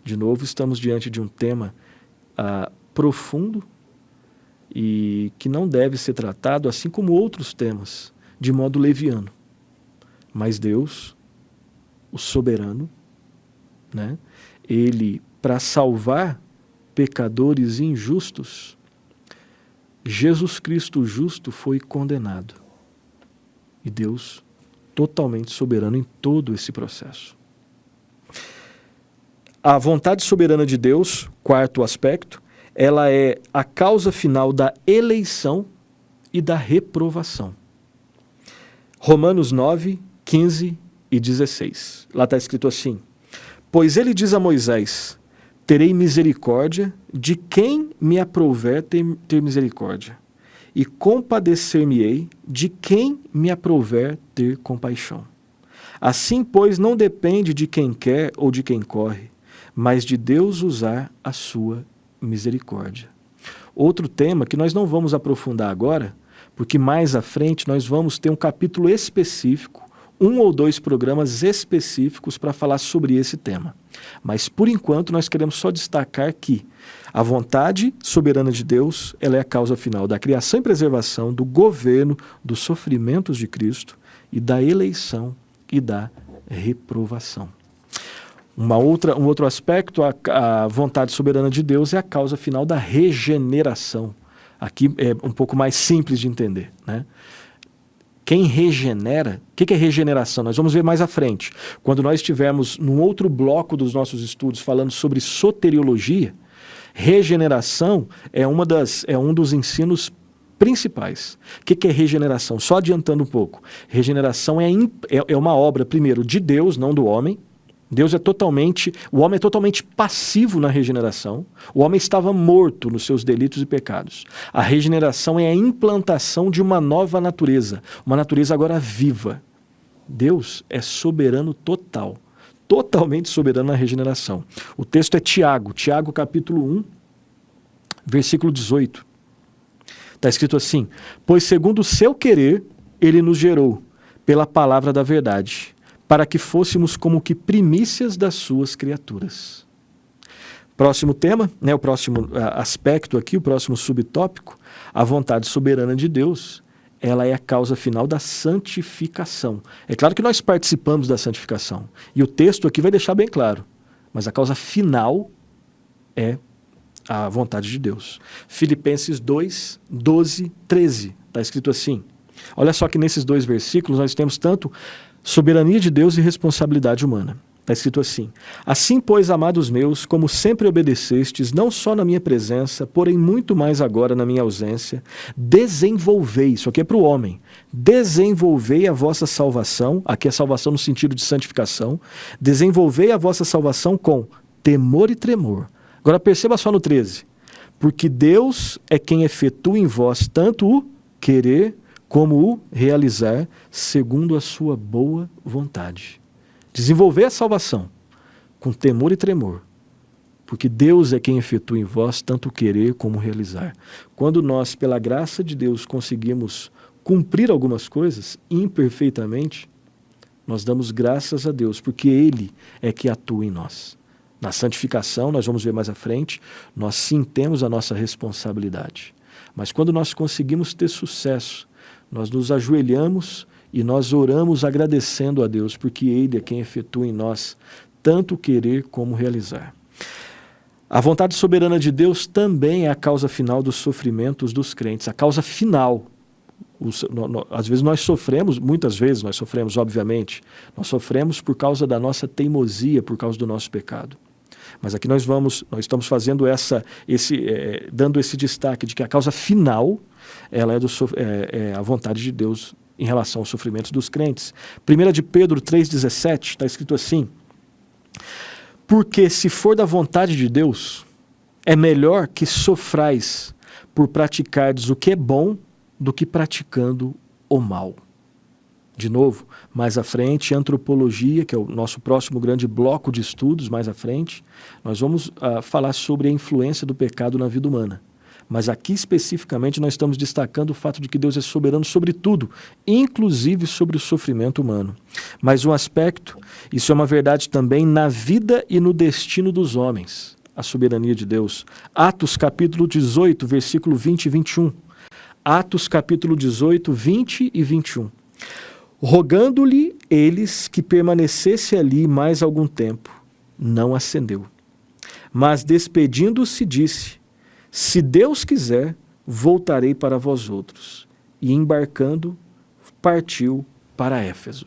De novo, estamos diante de um tema profundo e que não deve ser tratado, assim como outros temas, de modo leviano. Mas Deus, o soberano, né, ele, para salvar pecadores injustos, Jesus Cristo justo foi condenado. E Deus totalmente soberano em todo esse processo. A vontade soberana de Deus, quarto aspecto, ela é a causa final da eleição e da reprovação. Romanos 9, 15 e 16. Lá está escrito assim: Pois ele diz a Moisés: terei misericórdia de quem me aprouver ter misericórdia, e compadecer-me-ei de quem me aprouver ter compaixão. Assim, pois, não depende de quem quer ou de quem corre, mas de Deus usar a sua misericórdia. Outro tema que nós não vamos aprofundar agora, porque mais à frente nós vamos ter um capítulo específico, 1 ou 2 programas específicos para falar sobre esse tema. Mas, por enquanto, nós queremos só destacar que a vontade soberana de Deus, ela é a causa final da criação e preservação, do governo, dos sofrimentos de Cristo e da eleição e da reprovação. Um outro aspecto, a vontade soberana de Deus é a causa final da regeneração. Aqui é um pouco mais simples de entender, né? Quem regenera, o que é regeneração? Nós vamos ver mais à frente. Quando nós estivermos num outro bloco dos nossos estudos falando sobre soteriologia, regeneração é um dos ensinos principais. O que é regeneração? Só adiantando um pouco. Regeneração é uma obra, primeiro, de Deus, não do homem. O homem é totalmente passivo na regeneração. O homem estava morto nos seus delitos e pecados. A regeneração é a implantação de uma nova natureza, uma natureza agora viva. Deus é soberano total, totalmente soberano na regeneração. O texto é Tiago capítulo 1, versículo 18. Está escrito assim: pois segundo o seu querer, ele nos gerou pela palavra da verdade, para que fôssemos como que primícias das suas criaturas. Próximo tema, né, o próximo aspecto aqui, o próximo subtópico, a vontade soberana de Deus, ela é a causa final da santificação. É claro que nós participamos da santificação, e o texto aqui vai deixar bem claro, mas a causa final é a vontade de Deus. Filipenses 2, 12, 13, está escrito assim. Olha só que nesses 2 versículos nós temos tanto Soberania de Deus e responsabilidade humana. Está escrito assim: assim, pois, amados meus, como sempre obedecestes, não só na minha presença, porém muito mais agora na minha ausência, desenvolvei, isso aqui é para o homem, desenvolvei a vossa salvação, aqui é salvação no sentido de santificação, desenvolvei a vossa salvação com temor e tremor. Agora perceba só no 13, porque Deus é quem efetua em vós tanto o querer como o realizar, segundo a sua boa vontade. Desenvolver a salvação com temor e tremor, porque Deus é quem efetua em vós tanto o querer como o realizar. Quando nós, pela graça de Deus, conseguimos cumprir algumas coisas imperfeitamente, nós damos graças a Deus, porque Ele é que atua em nós. Na santificação, nós vamos ver mais à frente, nós sim temos a nossa responsabilidade. Mas quando nós conseguimos ter sucesso, nós nos ajoelhamos e nós oramos agradecendo a Deus, porque Ele é quem efetua em nós tanto querer como realizar. A vontade soberana de Deus também é a causa final dos sofrimentos dos crentes, a causa final. Às vezes nós sofremos, muitas vezes nós sofremos, obviamente, nós sofremos por causa da nossa teimosia, por causa do nosso pecado. Mas aqui nós estamos fazendo dando esse destaque de que a causa final ela é a vontade de Deus em relação aos sofrimentos dos crentes. 1 de Pedro 3,17 está escrito assim: porque se for da vontade de Deus, é melhor que sofrais por praticardes o que é bom do que praticando o mal. De novo, mais à frente, antropologia, que é o nosso próximo grande bloco de estudos, mais à frente, nós vamos falar sobre a influência do pecado na vida humana. Mas aqui especificamente nós estamos destacando o fato de que Deus é soberano sobre tudo, inclusive sobre o sofrimento humano. Mas um aspecto, isso é uma verdade também na vida e no destino dos homens, a soberania de Deus. Atos capítulo 18, versículo 20 e 21. Atos capítulo 18, 20 e 21. Rogando-lhe eles que permanecesse ali mais algum tempo, não acendeu. Mas despedindo-se disse: se Deus quiser, voltarei para vós outros. E embarcando, partiu para Éfeso.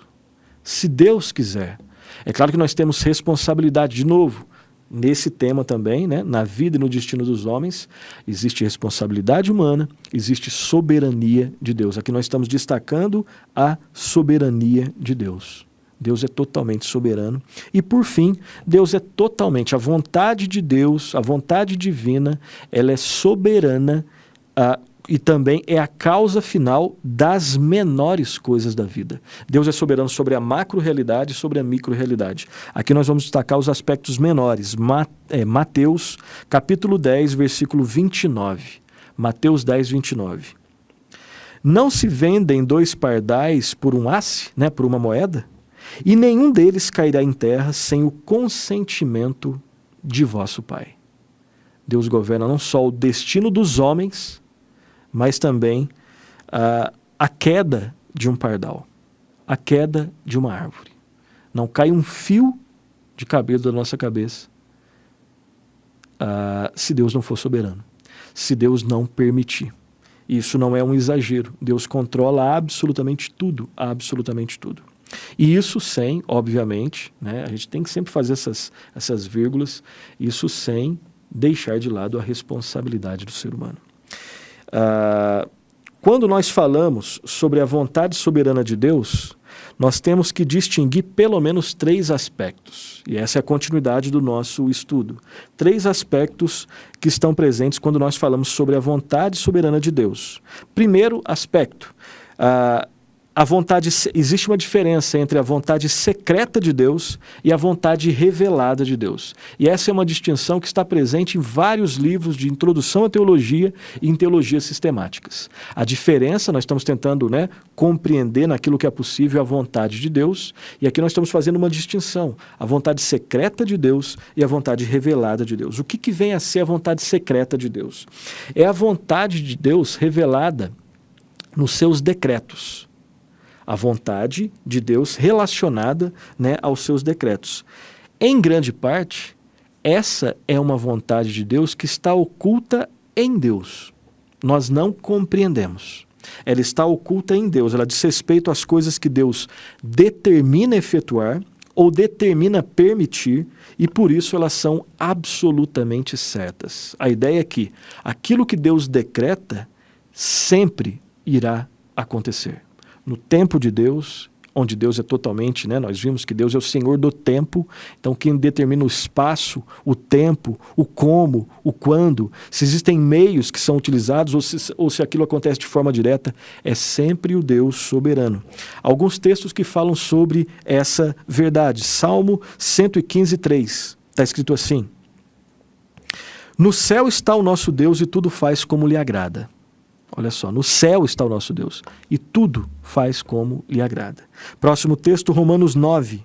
Se Deus quiser. É claro que nós temos responsabilidade, de novo, nesse tema também, né? Na vida e no destino dos homens, existe responsabilidade humana, existe soberania de Deus. Aqui nós estamos destacando a soberania de Deus. Deus é totalmente soberano. E por fim, Deus é totalmente, a vontade de Deus, a vontade divina, ela é soberana e também é a causa final das menores coisas da vida. Deus é soberano sobre a macro-realidade e sobre a micro-realidade. Aqui nós vamos destacar os aspectos menores. Mateus, capítulo 10, versículo 29. Mateus 10, 29. Não se vendem 2 pardais por um asse, né, por uma moeda? E nenhum deles cairá em terra sem o consentimento de vosso Pai. Deus governa não só o destino dos homens, mas também a queda de um pardal, a queda de uma árvore. Não cai um fio de cabelo da nossa cabeça se Deus não for soberano, se Deus não permitir. Isso não é um exagero. Deus controla absolutamente tudo, absolutamente tudo. E isso sem, obviamente, né, a gente tem que sempre fazer essas vírgulas, isso sem deixar de lado a responsabilidade do ser humano. Quando nós falamos sobre a vontade soberana de Deus, nós temos que distinguir pelo menos 3 aspectos. E essa é a continuidade do nosso estudo. 3 aspectos que estão presentes quando nós falamos sobre a vontade soberana de Deus. Primeiro aspecto, existe uma diferença entre a vontade secreta de Deus e a vontade revelada de Deus. E essa é uma distinção que está presente em vários livros de introdução à teologia e em teologias sistemáticas. A diferença, nós estamos tentando, né, compreender naquilo que é possível a vontade de Deus, e aqui nós estamos fazendo uma distinção, a vontade secreta de Deus e a vontade revelada de Deus. O que vem a ser a vontade secreta de Deus? É a vontade de Deus revelada nos seus decretos. A vontade de Deus relacionada, né, aos seus decretos. Em grande parte, essa é uma vontade de Deus que está oculta em Deus. Nós não compreendemos. Ela está oculta em Deus, ela diz respeito às coisas que Deus determina efetuar ou determina permitir, e por isso elas são absolutamente certas. A ideia é que aquilo que Deus decreta sempre irá acontecer. No tempo de Deus, onde Deus é totalmente, nós vimos que Deus é o Senhor do tempo, então quem determina o espaço, o tempo, o como, o quando, se existem meios que são utilizados ou se aquilo acontece de forma direta, é sempre o Deus soberano. Alguns textos que falam sobre essa verdade. Salmo 115:3, está escrito assim: no céu está o nosso Deus e tudo faz como lhe agrada. Olha só, no céu está o nosso Deus e tudo faz como lhe agrada. Próximo texto, Romanos 9,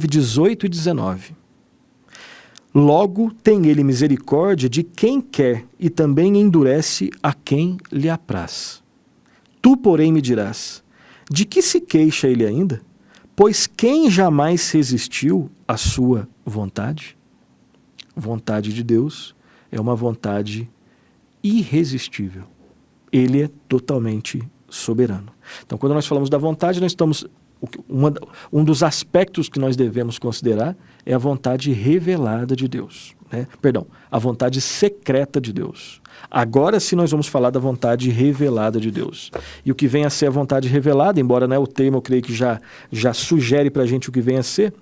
18 e 19. Logo tem ele misericórdia de quem quer e também endurece a quem lhe apraz. Tu, porém, me dirás, de que se queixa ele ainda? Pois quem jamais resistiu à sua vontade? Vontade de Deus é uma vontade irresistível. Ele é totalmente soberano. Então, quando nós falamos da vontade, nós estamos... Um dos aspectos que nós devemos considerar é a vontade revelada de Deus. Perdão, a vontade secreta de Deus. Agora sim nós vamos falar da vontade revelada de Deus. E o que vem a ser a vontade revelada, embora o termo eu creio que já sugere para a gente o que vem a ser,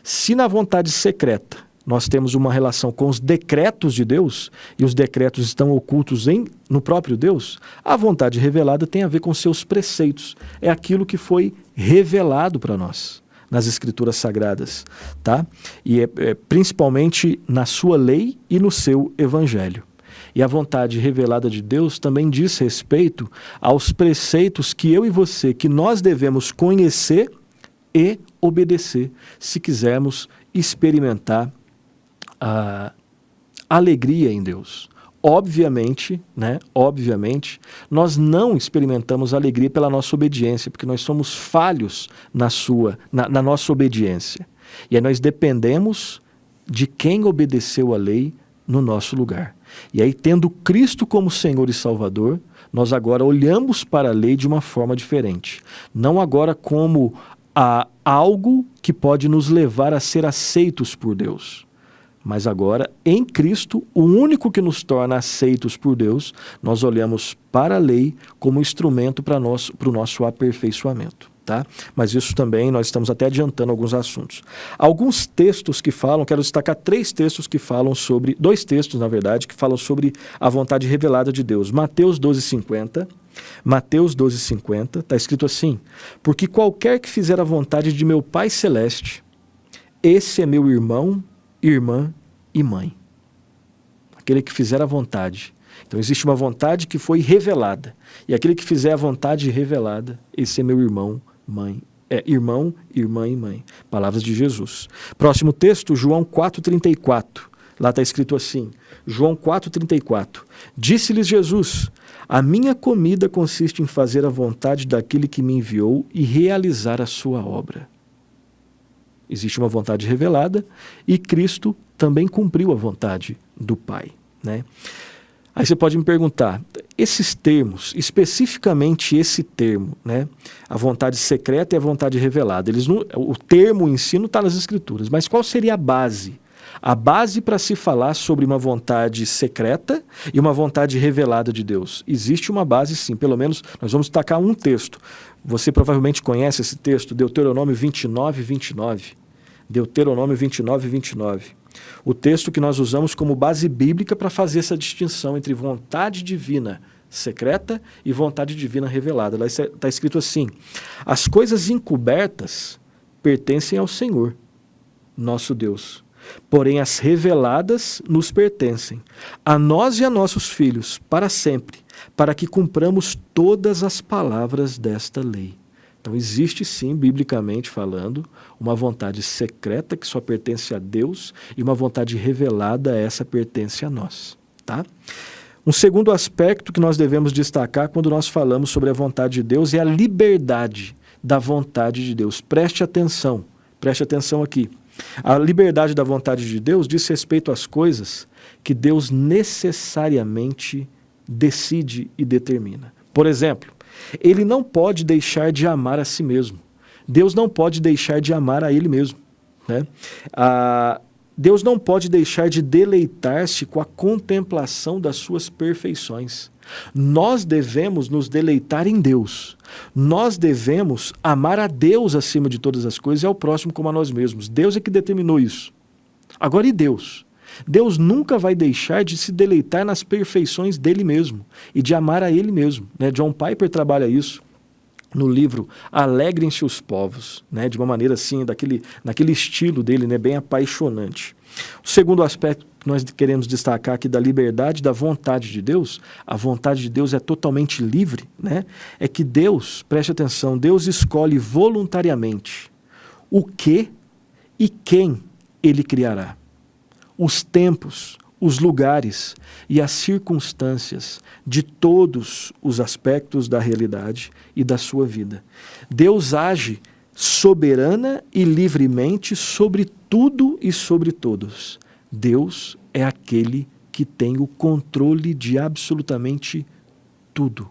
se na vontade secreta nós temos uma relação com os decretos de Deus, e os decretos estão ocultos no próprio Deus, a vontade revelada tem a ver com seus preceitos. É aquilo que foi revelado para nós nas Escrituras Sagradas, tá? E é principalmente na sua lei e no seu Evangelho. E a vontade revelada de Deus também diz respeito aos preceitos que eu e você, que nós devemos conhecer e obedecer, se quisermos experimentar a alegria em Deus. Obviamente, nós não experimentamos alegria pela nossa obediência, porque nós somos falhos na nossa obediência. E aí nós dependemos de quem obedeceu a lei no nosso lugar. E aí, tendo Cristo como Senhor e Salvador, nós agora olhamos para a lei de uma forma diferente. Não agora como algo que pode nos levar a ser aceitos por Deus. Mas agora, em Cristo, o único que nos torna aceitos por Deus, nós olhamos para a lei como instrumento para o nosso aperfeiçoamento. Tá? Mas isso também, nós estamos até adiantando alguns assuntos. Alguns textos que falam, quero destacar dois textos, na verdade, que falam sobre a vontade revelada de Deus. Mateus 12:50, está escrito assim: porque qualquer que fizer a vontade de meu Pai Celeste, esse é meu irmão, irmã e mãe. Aquele que fizer a vontade. Então existe uma vontade que foi revelada. E aquele que fizer a vontade revelada, esse é meu irmão, irmão, irmã e mãe. Palavras de Jesus. Próximo texto, João 4:34. Lá está escrito assim, João 4:34. Disse-lhes Jesus: a minha comida consiste em fazer a vontade daquele que me enviou e realizar a sua obra. Existe uma vontade revelada e Cristo também cumpriu a vontade do Pai. Aí você pode me perguntar, esses termos, especificamente esse termo, a vontade secreta e a vontade revelada, o termo em si não está nas Escrituras, mas qual seria a base? A base para se falar sobre uma vontade secreta e uma vontade revelada de Deus. Existe uma base sim, pelo menos nós vamos destacar um texto. Você provavelmente conhece esse texto, Deuteronômio 29:29. Deuteronômio 29:29. O texto que nós usamos como base bíblica para fazer essa distinção entre vontade divina secreta e vontade divina revelada. Lá está escrito assim: as coisas encobertas pertencem ao Senhor, nosso Deus. Porém, as reveladas nos pertencem, a nós e a nossos filhos, para sempre, para que cumpramos todas as palavras desta lei. Então, existe sim, biblicamente falando, uma vontade secreta que só pertence a Deus e uma vontade revelada, essa pertence a nós. Tá? Um segundo aspecto que nós devemos destacar quando nós falamos sobre a vontade de Deus é a liberdade da vontade de Deus. Preste atenção aqui. A liberdade da vontade de Deus diz respeito às coisas que Deus necessariamente decide e determina. Por exemplo, ele não pode deixar de amar a si mesmo. Deus não pode deixar de amar a ele mesmo, né? Deus não pode deixar de deleitar-se com a contemplação das suas perfeições. Nós devemos nos deleitar em Deus. Nós devemos amar a Deus acima de todas as coisas e ao próximo como a nós mesmos. Deus é que determinou isso. Agora, e Deus? Deus nunca vai deixar de se deleitar nas perfeições dele mesmo e de amar a ele mesmo, né? John Piper trabalha isso no livro Alegrem-se os Povos, né? De uma maneira assim, naquele estilo dele, né? Bem apaixonante. O segundo aspecto que nós queremos destacar aqui da liberdade, da vontade de Deus, a vontade de Deus é totalmente livre, né? É que Deus, preste atenção, Deus escolhe voluntariamente o que e quem ele criará. Os tempos, os lugares e as circunstâncias de todos os aspectos da realidade e da sua vida. Deus age soberana e livremente sobre tudo e sobre todos. Deus é aquele que tem o controle de absolutamente tudo.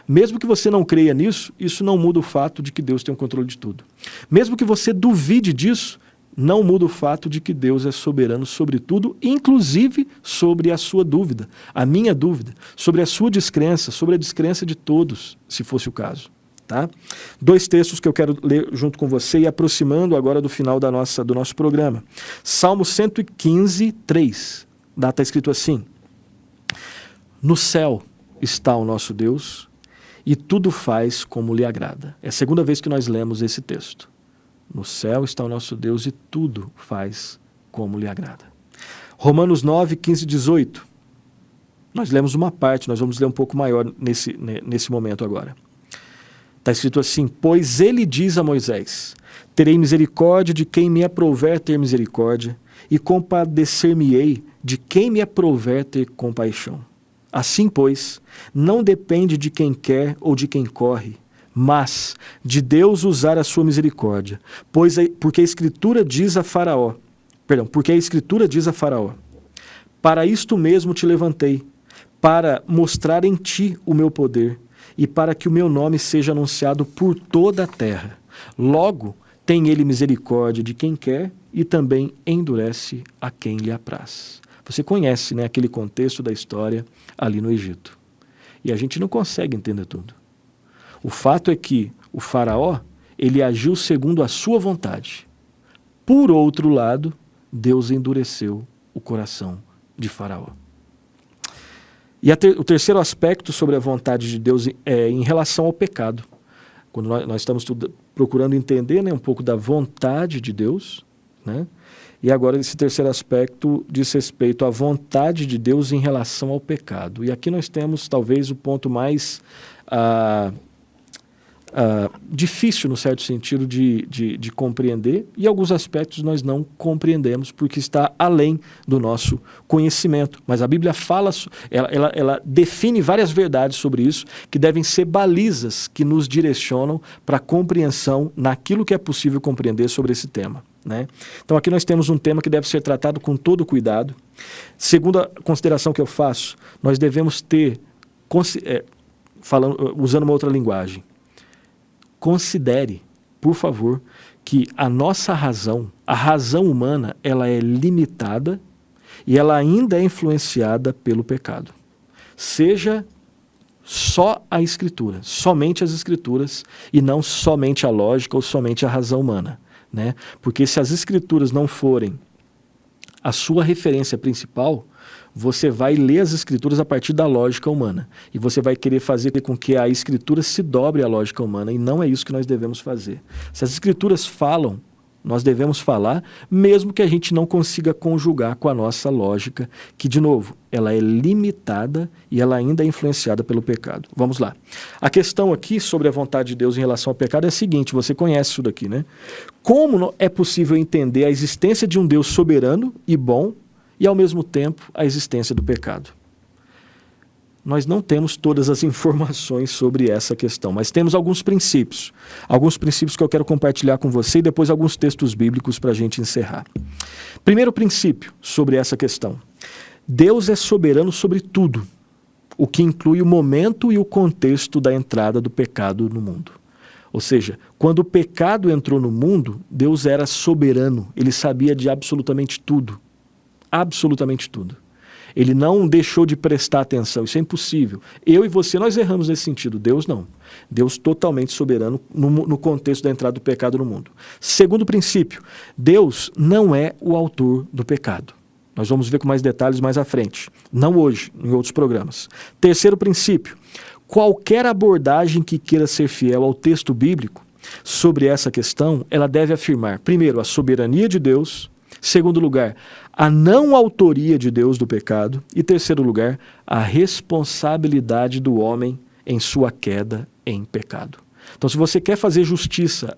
Mesmo que você não creia nisso, isso não muda o fato de que Deus tem o controle de tudo. Mesmo que você duvide disso, não muda o fato de que Deus é soberano sobre tudo, inclusive sobre a sua dúvida, a minha dúvida, sobre a sua descrença, sobre a descrença de todos, se fosse o caso. Tá? 2 textos que eu quero ler junto com você e aproximando agora do final do nosso programa. Salmo 115, 3. Está escrito assim: no céu está o nosso Deus e tudo faz como lhe agrada. É a segunda vez que nós lemos esse texto. No céu está o nosso Deus e tudo faz como lhe agrada. Romanos 9, 15 e 18. Nós lemos uma parte, nós vamos ler um pouco maior nesse momento agora. Está escrito assim: pois ele diz a Moisés, terei misericórdia de quem me aprouver ter misericórdia, e compadecer-me-ei de quem me aprouver ter compaixão. Assim, pois, não depende de quem quer ou de quem corre, mas de Deus usar a sua misericórdia, porque a Escritura diz a Faraó, para isto mesmo te levantei, para mostrar em ti o meu poder, e para que o meu nome seja anunciado por toda a terra. Logo, tem ele misericórdia de quem quer e também endurece a quem lhe apraz. Você conhece, né, aquele contexto da história ali no Egito. E a gente não consegue entender tudo. O fato é que o Faraó, ele agiu segundo a sua vontade. Por outro lado, Deus endureceu o coração de Faraó. E o terceiro aspecto sobre a vontade de Deus é em relação ao pecado. Quando nós estamos procurando entender, né, um pouco da vontade de Deus, né? E agora esse terceiro aspecto diz respeito à vontade de Deus em relação ao pecado. E aqui nós temos talvez o ponto mais difícil, no certo sentido, de compreender, e alguns aspectos nós não compreendemos porque está além do nosso conhecimento. Mas a Bíblia fala, ela define várias verdades sobre isso, que devem ser balizas que nos direcionam para a compreensão naquilo que é possível compreender sobre esse tema, né? Então aqui nós temos um tema que deve ser tratado com todo cuidado. Segunda consideração que eu faço, nós devemos ter, usando uma outra linguagem, considere, por favor, que a nossa razão, a razão humana, ela é limitada e ela ainda é influenciada pelo pecado. Seja só a Escritura, somente as Escrituras e não somente a lógica ou somente a razão humana, né? Porque se as Escrituras não forem a sua referência principal, você vai ler as Escrituras a partir da lógica humana. E você vai querer fazer com que a Escritura se dobre à lógica humana. E não é isso que nós devemos fazer. Se as Escrituras falam, nós devemos falar, mesmo que a gente não consiga conjugar com a nossa lógica, que, de novo, ela é limitada e ela ainda é influenciada pelo pecado. Vamos lá. A questão aqui sobre a vontade de Deus em relação ao pecado é a seguinte, você conhece isso daqui, né? Como é possível entender a existência de um Deus soberano e bom, e, ao mesmo tempo, a existência do pecado? Nós não temos todas as informações sobre essa questão, mas temos alguns princípios que eu quero compartilhar com você e depois alguns textos bíblicos para a gente encerrar. Primeiro princípio sobre essa questão: Deus é soberano sobre tudo. o que inclui o momento e o contexto da entrada do pecado no mundo. Ou seja, quando o pecado entrou no mundo, Deus era soberano, ele sabia de absolutamente tudo. Absolutamente tudo. Ele não deixou de prestar atenção, isso é impossível. Eu e você, nós erramos nesse sentido, Deus não. Deus totalmente soberano no contexto da entrada do pecado no mundo. Segundo princípio, Deus não é o autor do pecado. Nós vamos ver com mais detalhes mais à frente. Não hoje, em outros programas. Terceiro princípio, qualquer abordagem que queira ser fiel ao texto bíblico sobre essa questão, ela deve afirmar, primeiro, a soberania de Deus, segundo lugar, a não autoria de Deus do pecado, e terceiro lugar, a responsabilidade do homem em sua queda em pecado. Então, se você quer fazer justiça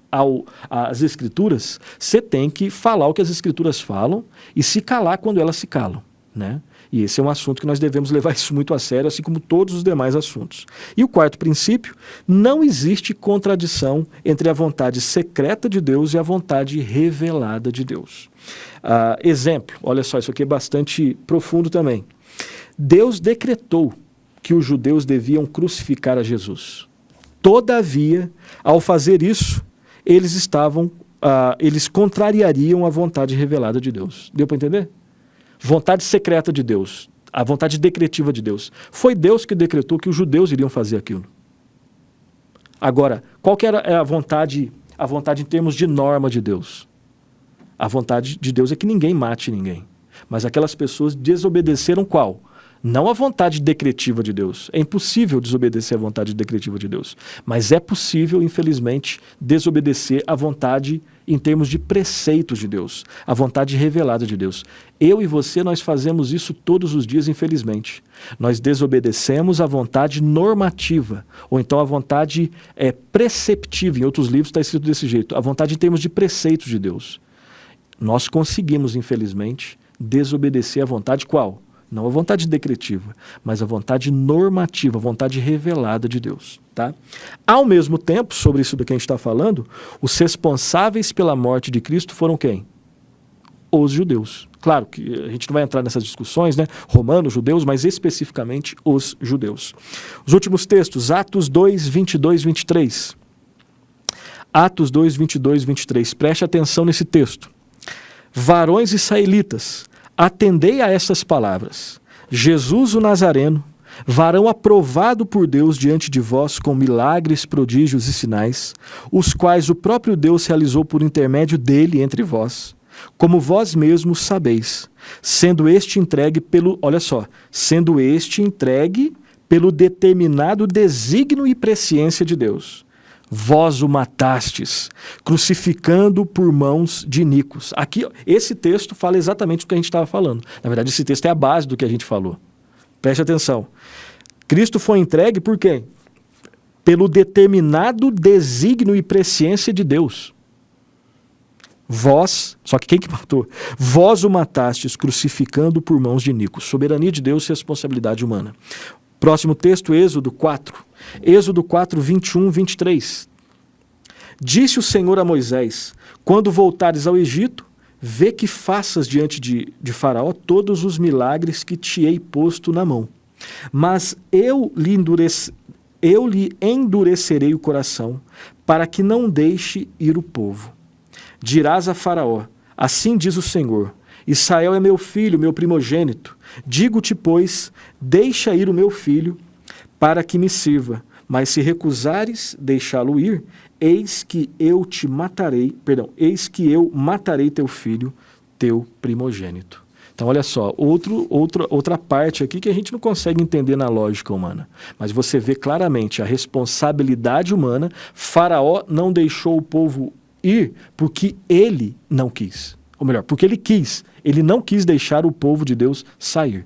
às Escrituras, você tem que falar o que as Escrituras falam e se calar quando elas se calam, né? E esse é um assunto que nós devemos levar isso muito a sério, assim como todos os demais assuntos. E o quarto princípio, não existe contradição entre a vontade secreta de Deus e a vontade revelada de Deus. Exemplo, olha só, isso aqui é bastante profundo também. Deus decretou que os judeus deviam crucificar a Jesus. Todavia, ao fazer isso, eles contrariariam a vontade revelada de Deus. Deu para entender? Vontade secreta de Deus, a vontade decretiva de Deus. Foi Deus que decretou que os judeus iriam fazer aquilo. Agora, qual que era a vontade em termos de norma de Deus? A vontade de Deus é que ninguém mate ninguém. Mas aquelas pessoas desobedeceram qual? Não a vontade decretiva de Deus. É impossível desobedecer a vontade decretiva de Deus. Mas é possível, infelizmente, desobedecer a vontade em termos de preceitos de Deus. A vontade revelada de Deus. Eu e você, nós fazemos isso todos os dias, infelizmente. Nós desobedecemos a vontade normativa. Ou então a vontade preceptiva. Em outros livros está escrito desse jeito. A vontade em termos de preceitos de Deus. Nós conseguimos, infelizmente, desobedecer a vontade qual? Não a vontade decretiva, mas a vontade normativa, a vontade revelada de Deus. Tá? Ao mesmo tempo, sobre isso do que a gente está falando, os responsáveis pela morte de Cristo foram quem? Os judeus. Claro que a gente não vai entrar nessas discussões, né? Romanos, judeus, mas especificamente os judeus. Os últimos textos, Atos 2, 22, 23. Atos 2, 22, 23. Preste atenção nesse texto. Varões israelitas, atendei a estas palavras. Jesus o Nazareno, varão aprovado por Deus diante de vós com milagres, prodígios e sinais, os quais o próprio Deus realizou por intermédio dele entre vós, como vós mesmos sabeis, sendo este entregue pelo determinado desígnio e presciência de Deus. Vós o matastes, crucificando por mãos de iníquos. Aqui, esse texto fala exatamente o que a gente estava falando. Na verdade, esse texto é a base do que a gente falou. Preste atenção. Cristo foi entregue por quem? Pelo determinado desígnio e presciência de Deus. Vós, só que quem que matou? Vós o matastes, crucificando por mãos de iníquos. Soberania de Deus e responsabilidade humana. Próximo texto, Êxodo 4. Êxodo 4, 21, 23. Disse o Senhor a Moisés, quando voltares ao Egito, vê que faças diante de Faraó todos os milagres que te hei posto na mão. Mas eu lhe endurecerei o coração, para que não deixe ir o povo. Dirás a Faraó, assim diz o Senhor, Israel é meu filho, meu primogênito. Digo-te, pois, deixa ir o meu filho, para que me sirva. Mas se recusares deixá-lo ir, eis que eu matarei teu filho, teu primogênito. Então, olha só, outra parte aqui que a gente não consegue entender na lógica humana. Mas você vê claramente a responsabilidade humana. Faraó não deixou o povo ir porque ele não quis. Ou melhor, porque ele quis. Ele não quis deixar o povo de Deus sair.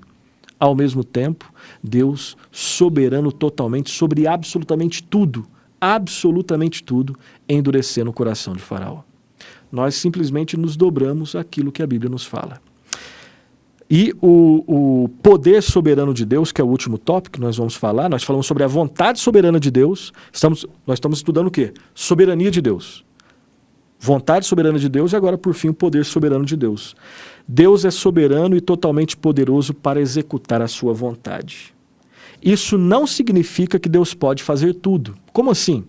Ao mesmo tempo, Deus soberano totalmente sobre absolutamente tudo, endurecendo o coração de Faraó. Nós simplesmente nos dobramos àquilo que a Bíblia nos fala. E o poder soberano de Deus, que é o último tópico que nós vamos falar, nós falamos sobre a vontade soberana de Deus, nós estamos estudando o quê? Soberania de Deus. Vontade soberana de Deus e agora, por fim, o poder soberano de Deus. Deus é soberano e totalmente poderoso para executar a sua vontade. Isso não significa que Deus pode fazer tudo. Como assim?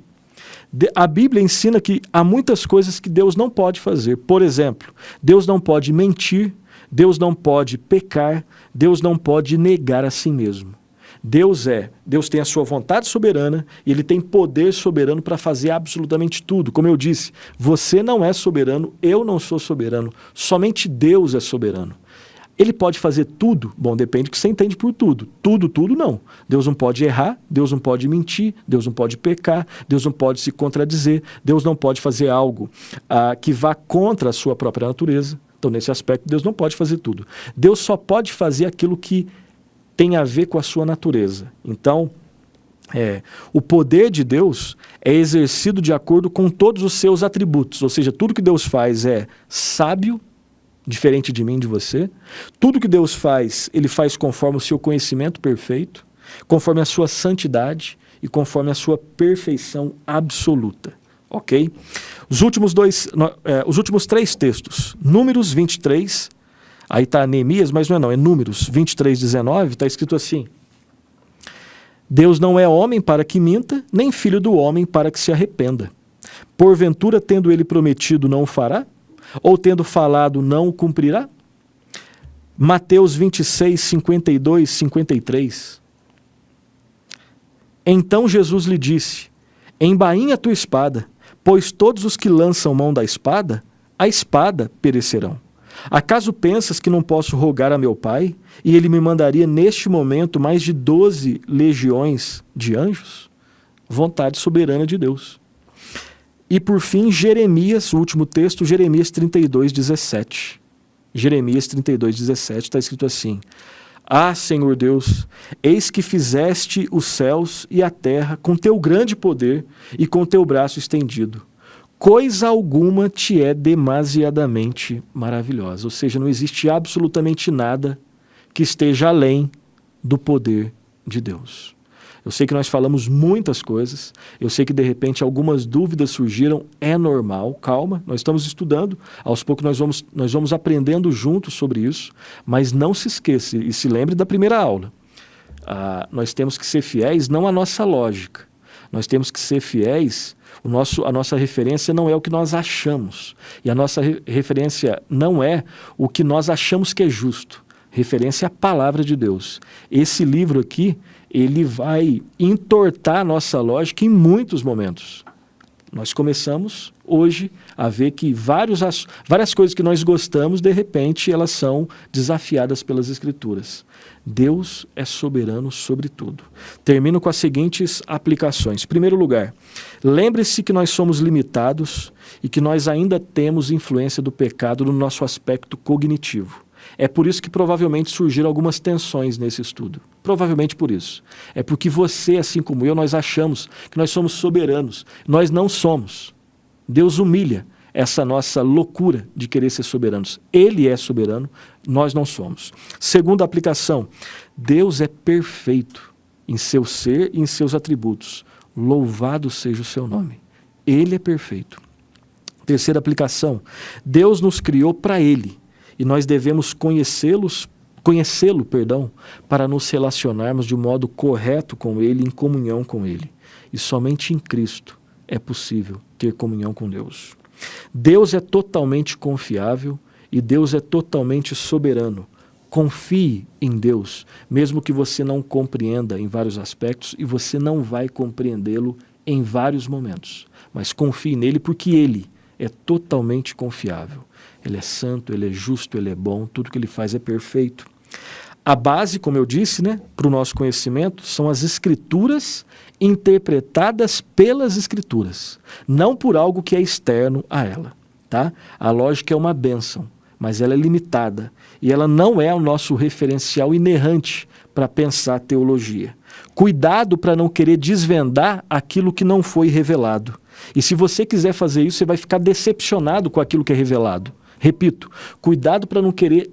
A Bíblia ensina que há muitas coisas que Deus não pode fazer. Por exemplo, Deus não pode mentir, Deus não pode pecar, Deus não pode negar a si mesmo. Deus tem a sua vontade soberana e Ele tem poder soberano para fazer absolutamente tudo. Como eu disse, você não é soberano, eu não sou soberano, somente Deus é soberano. Ele pode fazer tudo? Bom, depende do que você entende por tudo. Tudo não. Deus não pode errar, Deus não pode mentir, Deus não pode pecar, Deus não pode se contradizer, Deus não pode fazer algo que vá contra a sua própria natureza. Então, nesse aspecto, Deus não pode fazer tudo. Deus só pode fazer aquilo que tem a ver com a sua natureza. Então, o poder de Deus é exercido de acordo com todos os seus atributos. Ou seja, tudo que Deus faz é sábio, diferente de mim, de você. Tudo que Deus faz, Ele faz conforme o seu conhecimento perfeito, conforme a sua santidade e conforme a sua perfeição absoluta. Ok? Os últimos 3 textos, Números 23, aí está Neemias, mas não é Números 23, 19, está escrito assim: Deus não é homem para que minta, nem filho do homem para que se arrependa. Porventura, tendo Ele prometido, não o fará? Ou tendo falado, não o cumprirá? Mateus 26, 52, 53. Então Jesus lhe disse: embainha a tua espada, pois todos os que lançam mão da espada, a espada perecerão. Acaso pensas que não posso rogar a meu Pai, e Ele me mandaria neste momento mais de 12 legiões de anjos? Vontade soberana de Deus. E por fim, Jeremias, o último texto, Jeremias 32, 17. Jeremias 32, 17 está escrito assim: Ah, Senhor Deus, eis que fizeste os céus e a terra com teu grande poder e com teu braço estendido. Coisa alguma te é demasiadamente maravilhosa. Ou seja, não existe absolutamente nada que esteja além do poder de Deus. Eu sei que nós falamos muitas coisas, eu sei que de repente algumas dúvidas surgiram, é normal, calma, nós estamos estudando, aos poucos nós vamos aprendendo juntos sobre isso, mas não se esqueça e se lembre da primeira aula. Nós temos que ser fiéis não à nossa lógica, nós temos que ser fiéis, a nossa referência não é o que nós achamos, e a nossa referência não é o que nós achamos que é justo, referência à palavra de Deus. Esse livro aqui, ele vai entortar a nossa lógica em muitos momentos. Nós começamos hoje a ver que várias coisas que nós gostamos, de repente, elas são desafiadas pelas Escrituras. Deus é soberano sobre tudo. Termino com as seguintes aplicações. Em primeiro lugar, lembre-se que nós somos limitados e que nós ainda temos influência do pecado no nosso aspecto cognitivo. É por isso que provavelmente surgiram algumas tensões nesse estudo. Provavelmente por isso. É porque você, assim como eu, nós achamos que nós somos soberanos. Nós não somos. Deus humilha essa nossa loucura de querer ser soberanos. Ele é soberano, nós não somos. Segunda aplicação, Deus é perfeito em seu ser e em seus atributos. Louvado seja o seu nome. Ele é perfeito. Terceira aplicação, Deus nos criou para Ele. E nós devemos conhecê-lo, para nos relacionarmos de um modo correto com Ele, em comunhão com Ele. E somente em Cristo é possível ter comunhão com Deus. Deus é totalmente confiável e Deus é totalmente soberano. Confie em Deus, mesmo que você não compreenda em vários aspectos, e você não vai compreendê-lo em vários momentos. Mas confie nele porque Ele é totalmente confiável. Ele é santo, Ele é justo, Ele é bom, tudo que Ele faz é perfeito. A base, como eu disse, para o nosso conhecimento, são as Escrituras interpretadas pelas Escrituras, não por algo que é externo a ela. Tá? A lógica é uma bênção, mas ela é limitada, e ela não é o nosso referencial inerrante para pensar teologia. Cuidado para não querer desvendar aquilo que não foi revelado. E se você quiser fazer isso, você vai ficar decepcionado com aquilo que é revelado. Repito, cuidado para não querer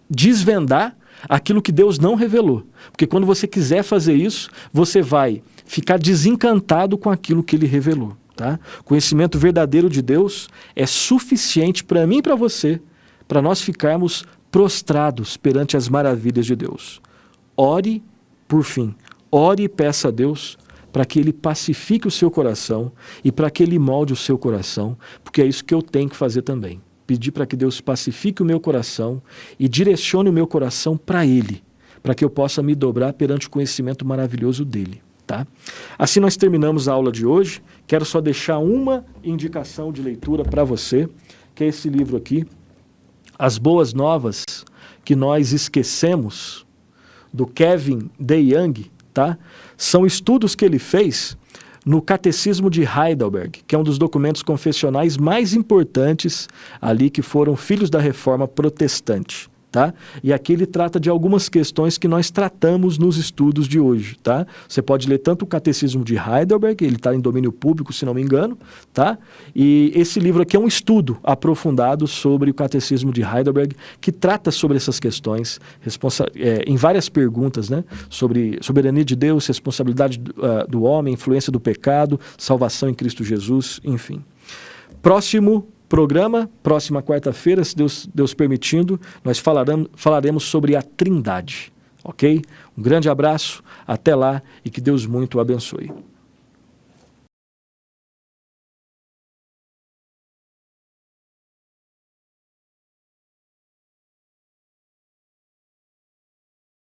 desvendar aquilo que Deus não revelou. Porque quando você quiser fazer isso, você vai ficar desencantado com aquilo que Ele revelou. Tá? O conhecimento verdadeiro de Deus é suficiente para mim e para você, para nós ficarmos prostrados perante as maravilhas de Deus. Ore, por fim, ore e peça a Deus para que Ele pacifique o seu coração e para que Ele molde o seu coração, porque é isso que eu tenho que fazer também. Pedir para que Deus pacifique o meu coração e direcione o meu coração para Ele, para que eu possa me dobrar perante o conhecimento maravilhoso dEle. Tá? Assim nós terminamos a aula de hoje. Quero só deixar uma indicação de leitura para você, que é esse livro aqui, As Boas Novas que Nós Esquecemos, do Kevin DeYoung, tá? São estudos que ele fez no Catecismo de Heidelberg, que é um dos documentos confessionais mais importantes ali que foram filhos da Reforma Protestante. Tá? E aqui ele trata de algumas questões que nós tratamos nos estudos de hoje. Tá? Você pode ler tanto o Catecismo de Heidelberg, ele está em domínio público, se não me engano, tá? E esse livro aqui é um estudo aprofundado sobre o Catecismo de Heidelberg, que trata sobre essas questões, em várias perguntas, né? Sobre soberania de Deus, responsabilidade do homem, influência do pecado, salvação em Cristo Jesus, enfim. Próximo programa, próxima quarta-feira, se Deus permitindo, nós falaremos sobre a Trindade, ok? Um grande abraço, até lá e que Deus muito o abençoe.